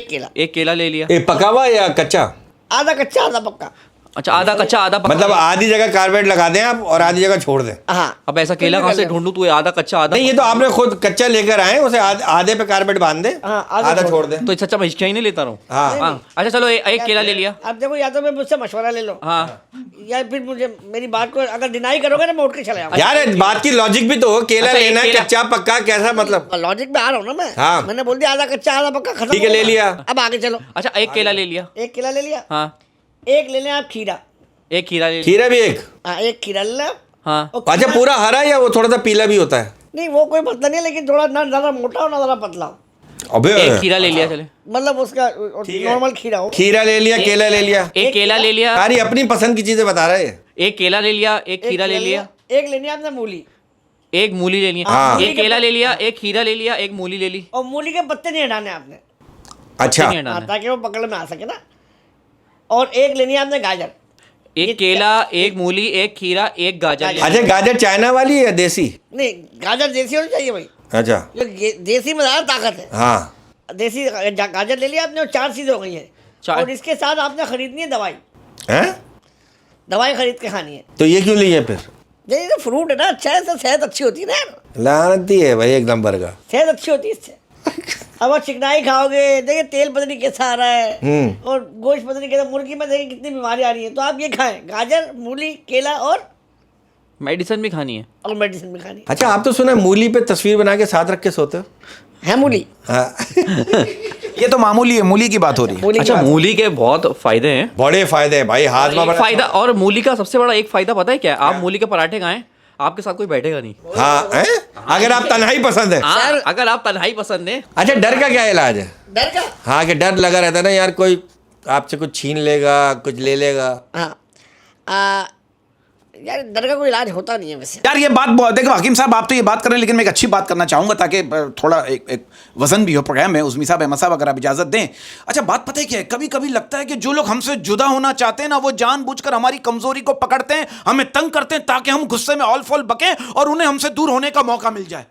केला, एक केला ले लिया। पका हुआ या कच्चा? आधा कच्चा आधा पक्का। अच्छा आधा कच्चा आधा पका। मतलब आधी जगह कार्बेट लगा दें आप और आधी जगह छोड़ दें। हाँ। अब ऐसा केला कहाँ से ढूंढूं? तू आधा कच्चा आधा नहीं ये तो आपने खुद कच्चा लेकर आए, उसे आधे पे कार्बेट बांध दे, हाँ, आधा छोड़ दे। तो इस अच्छा मैं हिचकियां ही नहीं लेता रहूं। हाँ हाँ अच्छा चलो एक केला ले लिया। अब देखो, या तो मैं मुझसे मशवरा ले लो, हाँ या फिर मुझे मेरी बात को अगर डिनाई करोगे ना, मैं उठ के चले जाऊंगा। यार बात की लॉजिक भी तो हो, केला अच्छा, एक लेना है केला- कच्चा पक्का कैसा मतलब? लॉजिक में आ रहा हूँ ना मैं। हाँ। मैंने बोल दिया आधा कच्चा आधा पक्का, खत्म ठीक है, हो ले गया। लिया। अब आगे चलो। अच्छा एक केला ले लिया। एक केला ले लिया। हाँ एक ले लें आप खीरा। एक खीरा ले लिया। खीरा भी एक? हाँ, एक खीरा ले लें। हाँ और अच्छा खीरा- पूरा हरा या वो थोड़ा सा पीला भी होता है? नहीं वो कोई मतलब नहीं है, लेकिन थोड़ा ना ज़्यादा मोटा हो ना ज़्यादा पतला हो, अबे एक खीरा ले लिया चले। मतलब उसका नॉर्मल खीरा हो। खीरा ले लिया, केला ले लिया, एक केला ले लिया। सारी अपनी पसंद की चीजें बता रहे हैं। एक केला ले लिया, एक खीरा ले लिया, एक लेनी है आपने मूली, एक मूली ले लिया। हाँ। एक केला ले लिया, एक खीरा ले लिया, एक मूली ले ली। और मूली के पत्ते नहीं हटाने आपने, अच्छा नहीं हटाना। ताकि वो पकड़ में आ सके ना। और एक लेनी है आपने गाजर। एक केला, एक मूली, एक खीरा, एक गाजर। अच्छा, गाजर चाइना वाली है या देसी? नहीं, गाजर देसी होनी चाहिए भाई। अच्छा, देसी में ज़्यादा ताकत है। हाँ। देसी गाजर ले लिया आपने और 4 चीज़ें हो गई है। और इसके साथ आपने खरीदनी है दवाई। हैं? दवाई खरीद के खानी है। तो ये क्यों लिए फिर? ये तो फ्रूट है ना, अच्छा है, इससे सेहत अच्छी होती है ना यार। लानती है भाई एक नंबर का। सेहत अच्छी होती है इससे। अब आप चिकनाई खाओगे, देखिए तेल पता नहीं कैसा आ रहा है और गोश्त पता नहीं कैसा, मुर्गी में देखिए कितनी बीमारी आ रही है। तो आप ये खाएं, गाजर, मूली, केला और मेडिसिन भी खानी है। मेडिसिन भी खानी अच्छा, आप तो सुना है मूली पे तस्वीर बना के साथ रख के सोते हो? है। मूली, हाँ। ये तो मामूली है, मूली की बात हो रही है। मूली की अच्छा, बात। मूली के बहुत फायदे हैं। बड़े फायदे हैं भाई, हाजमा एक बड़ा। फायदा, और मूली का सबसे बड़ा एक फायदा पता है क्या है? आप मूली के पराठे खाएं, आपके साथ कोई बैठेगा नहीं। हाँ, हैं? अगर आप तन्हाई पसंद है। हाँ, अगर आप तन्हाई पसंद है। अच्छा, डर का क्या इलाज है? डर का? हाँ, कि डर लगा रहता है ना यार, कोई आपसे कुछ छीन लेगा, कुछ ले लेगा। हाँ, यार डर का कोई इलाज होता नहीं है वैसे। यार ये बात देखो हकीम साहब, आप तो ये बात कर रहे हैं, लेकिन मैं एक अच्छी बात करना चाहूंगा ताकि थोड़ा एक वजन भी हो प्रोग्राम में। उज़मी साहब, अहमद साहब, अगर आप इजाजत दें। अच्छा, बात पता है क्या है, कभी कभी लगता है कि जो लोग हमसे जुदा होना चाहते हैं ना, वो जानबूझकर हमारी कमजोरी को पकड़ते हैं, हमें तंग करते हैं, ताकि हम गुस्से में ऑल फॉल बकें और उन्हें हमसे दूर होने का मौका मिल जाए।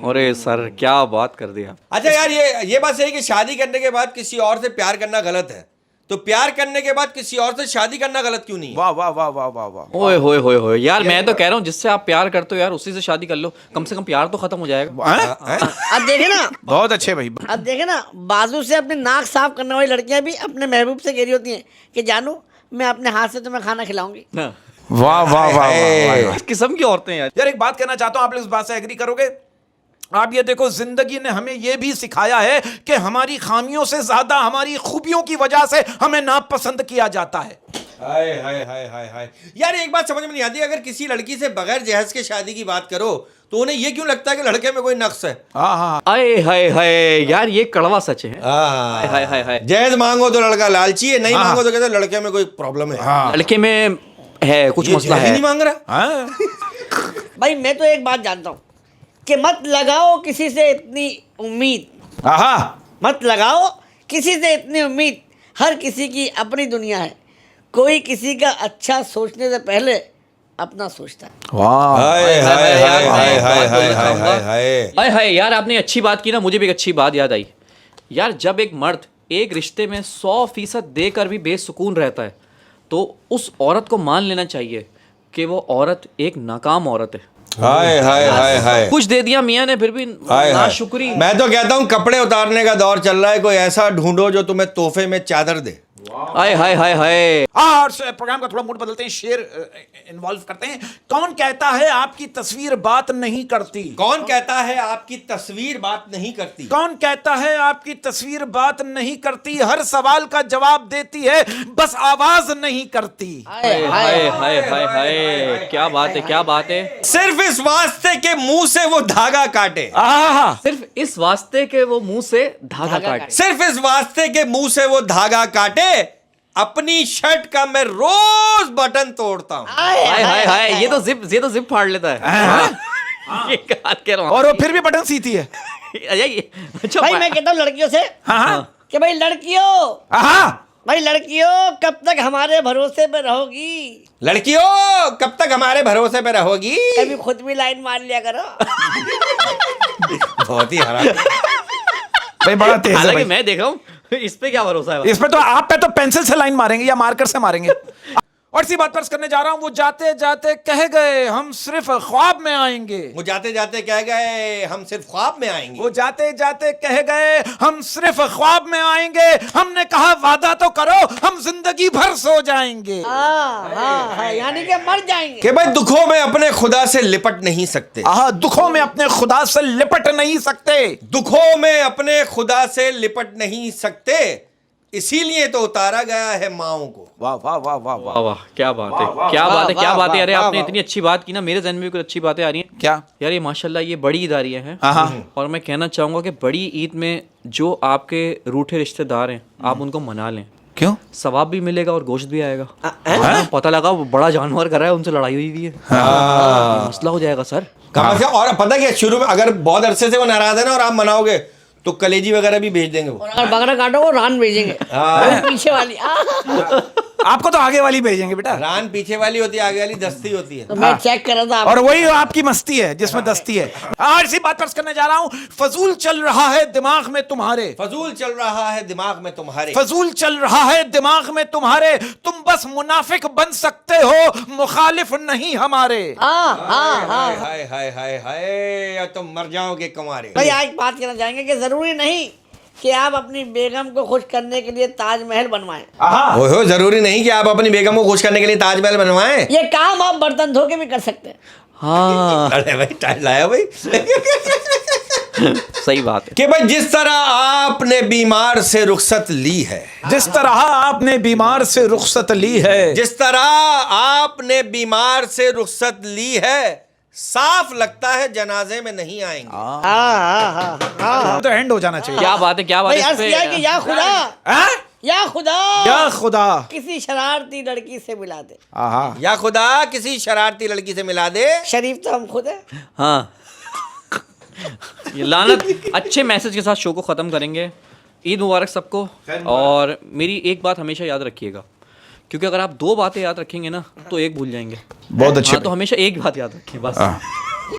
अरे सर, क्या बात कर दी आप। अच्छा यार, ये बात सही है कि शादी करने के बाद किसी और से प्यार करना गलत है, तो प्यार करने के बाद किसी और से शादी करना गलत क्यों नहीं है? वाह वाह वाह वाह वाह वाह। ओए होए होए होए यार, मैं तो कह रहा हूँ जिससे आप प्यार करते हो यार, उसी से शादी कर लो, कम से कम प्यार तो खत्म हो जाएगा। हैं? अब देखे ना, बहुत अच्छे भाई। अब देखे ना, बाजू से अपने नाक साफ करने वाली लड़कियां भी अपने महबूब से कह रही होती हैं कि जानू, मैं अपने हाथ से तुम्हें खाना खिलाऊंगी। हाँ। वाह वाह वाह वाह। इस किस्म की औरतें यार। यार एक बात कहना चाहता हूं, आप लोग इस बात से एग्री करोगे? आप ये देखो, जिंदगी ने हमें ये भी सिखाया है कि हमारी खामियों से ज्यादा हमारी खूबियों की वजह से हमें नापसंद किया जाता है। हाय हाय हाय हाय हाय। यार एक बात समझ में नहीं आती, अगर किसी लड़की से बगैर जहेज के शादी की बात करो तो उन्हें ये क्यों लगता है कि लड़के में कोई नक्स है? हाँ हाँ। आए हाय हाय यार, ये कड़वा सच है। हाय हाय हाय हाय। जहेज मांगो तो लड़का लालची है, नहीं मांगो तो कहते हैं लड़के में कोई प्रॉब्लम है। लड़के में है कुछ मसला जहेज है। नहीं मांग रहा। हाँ? भाई मैं तो एक बात जानता हूँ कि मत लगाओ किसी से इतनी उम्मीद। आहा। मत लगाओ किसी से इतनी उम्मीद। हर किसी की अपनी दुनिया है, कोई किसी का अच्छा सोचने से पहले अपना सोचता है। वाह। हाय हाय हाय हाय हाय हाय हाय हाय हाय। हाय हाय यार, आपने अच्छी बात की ना, मुझे भी एक अच्छी बात याद आई। यार जब एक मर्द एक रिश्ते में 100% देकर भी बेसुकून रहता है, तो उस औरत को मान लेना चाहिए कि वो औरत एक नाकाम औरत है। हाय हाय हाय हाय। कुछ दे दिया मियाँ ने, फिर भी हाय हाय। नाशुक्री। मैं तो कहता हूँ कपड़े उतारने का दौर चल रहा है, कोई ऐसा ढूंढो जो तुम्हें तोहफे में चादर दे। हाय हाय हाय हाय। और प्रोग्राम का थोड़ा मूड बदलते हैं, शेर इन्वॉल्व करते हैं। कौन कहता है आपकी तस्वीर बात नहीं करती? कौन कहता है आपकी तस्वीर बात नहीं करती? कौन कहता है आपकी तस्वीर बात नहीं करती? हर सवाल का जवाब देती है, बस आवाज नहीं करती। हाय हाय हाय हाय हाय, क्या बात है, क्या बात है। सिर्फ इस वास्ते के मुंह से वो धागा काटे। आहा। सिर्फ इस वास्ते के वो मुंह से धागा काटे। सिर्फ इस वास्ते के मुंह से वो धागा काटे, अपनी शर्ट का मैं रोज बटन तोड़ता हूँ। हाय हाय हाय, ये तो जिप फाड़ लेता है। ये बात कह रहा हूँ। और वो फिर भी बटन सीती है। अच्छा भाई मैं कहता हूँ लड़कियों से हाँ। कि भाई लड़कियों, आहा। भाई लड़कियों, कब तक हमारे भरोसे पे रहोगी? लड़कियों, कब तक हमारे भरोसे पे रहोगी? कभी खुद भी लाइन मार लिया करो। बहुत ही हराम। भाई बड़ा तेज है हालांकि भाई। मैं देख रहा हूँ, इस पे क्या भरोसा है। इस पे तो आप पे तो पेंसिल से लाइन मारेंगे या मार्कर से मारेंगे। और इसी बात पर करने जा रहा हूं, वो जाते जाते कह गए हम सिर्फ ख्वाब में आएंगे। वो जाते जाते कह गए हम सिर्फ ख्वाब में आएंगे। वो जाते जाते कह गए हम सिर्फ ख्वाब में आएंगे। हमने कहा वादा तो करो, हम जिंदगी भर सो जाएंगे। हाँ, यानी कि मर जाएंगे। कि भाई दुखों में अपने खुदा से लिपट नहीं सकते। आहा, दुखों में अपने खुदा से लिपट नहीं सकते। दुखों में अपने खुदा से लिपट नहीं सकते, इसीलिए तो उतारा गया है माओ को। वाह वाह वाह वाह वाह। वाह वाह, क्या बात है, क्या बात है, क्या बात है। अरे आपने इतनी अच्छी बात की ना, मेरे जहन में भी कुछ अच्छी बातें आ रही हैं। क्या? यार ये माशाल्लाह ये बड़ी ईद आ रही है। हाँ। और मैं कहना चाहूंगा कि बड़ी ईद में जो आपके रूठे रिश्तेदार हैं, आप उनको मना लें। क्यों? सवाब भी मिलेगा और गोश्त भी आएगा। पता लगा वो बड़ा जानवर कर रहा है, उनसे लड़ाई हुई हुई है। ये मसला हो जाएगा सर। कहाँ से? और पता क्या, शुरू में अगर बहुत अरसे से वो नाराज है ना और आप मनाओगे तो कलेजी वगैरह भी भेज देंगे वो। और अगर बकरा काटो वो रान भेजेंगे, वो पीछे वाली। आपको तो आगे वाली भेजेंगे बेटा। रान पीछे वाली होती है, आगे वाली दस्ती होती है। तो मैं चेक कर रहा था और वही आपकी मस्ती है जिसमें दस्ती है। आज इसी बात पर करने जा रहा हूं। फजूल चल रहा है दिमाग में तुम्हारे, फजूल चल रहा है दिमाग में तुम्हारे, फजूल चल रहा है दिमाग में तुम्हारे, तुम बस मुनाफिक बन सकते हो, मुखालिफ नहीं हमारे। हाँ हाँ हाँ। हाय हाय हाय हाय, या तुम मर जाओगे कुंवारे। भाई आज बात करना चाहेंगे कि जरूरी नहीं कि आप अपनी बेगम को खुश करने के लिए ताजमहल बनवाएं। ओहो, जरूरी नहीं कि आप अपनी बेगम को खुश करने के लिए ताजमहल बनवाएं। ये काम आप बर्तन धो के भी कर सकते हैं। हाँ अरे भाई टाइम लाया भाई। सही बात है। कि भाई जिस तरह आपने बीमार से रुखसत ली है, जिस तरह आपने बीमार से रुखसत ली है, जिस तरह आपने बीमार से रुखसत ली है, साफ लगता है जनाजे में नहीं आएंगे। हाँ हाँ हाँ हाँ। तो एंड हो जाना चाहिए। क्या बात है, क्या बात भाई है अर्ज किया कि या खुदा, हैं? या खुदा, या खुदा, किसी शरारती लड़की से मिला दे। आहा, या खुदा किसी शरारती लड़की से मिला दे। शरीफ तो हम खुद हैं। हाँ ये लानत। अच्छे मैसेज के साथ शो को ख़त्म करेंगे। ईद मुबारक सबको। और मेरी एक बात हमेशा याद रखिएगा, क्योंकि अगर आप 2 बातें याद रखेंगे ना तो एक भूल जाएंगे। बहुत अच्छे। हाँ, तो हमेशा एक बात याद रखें बस।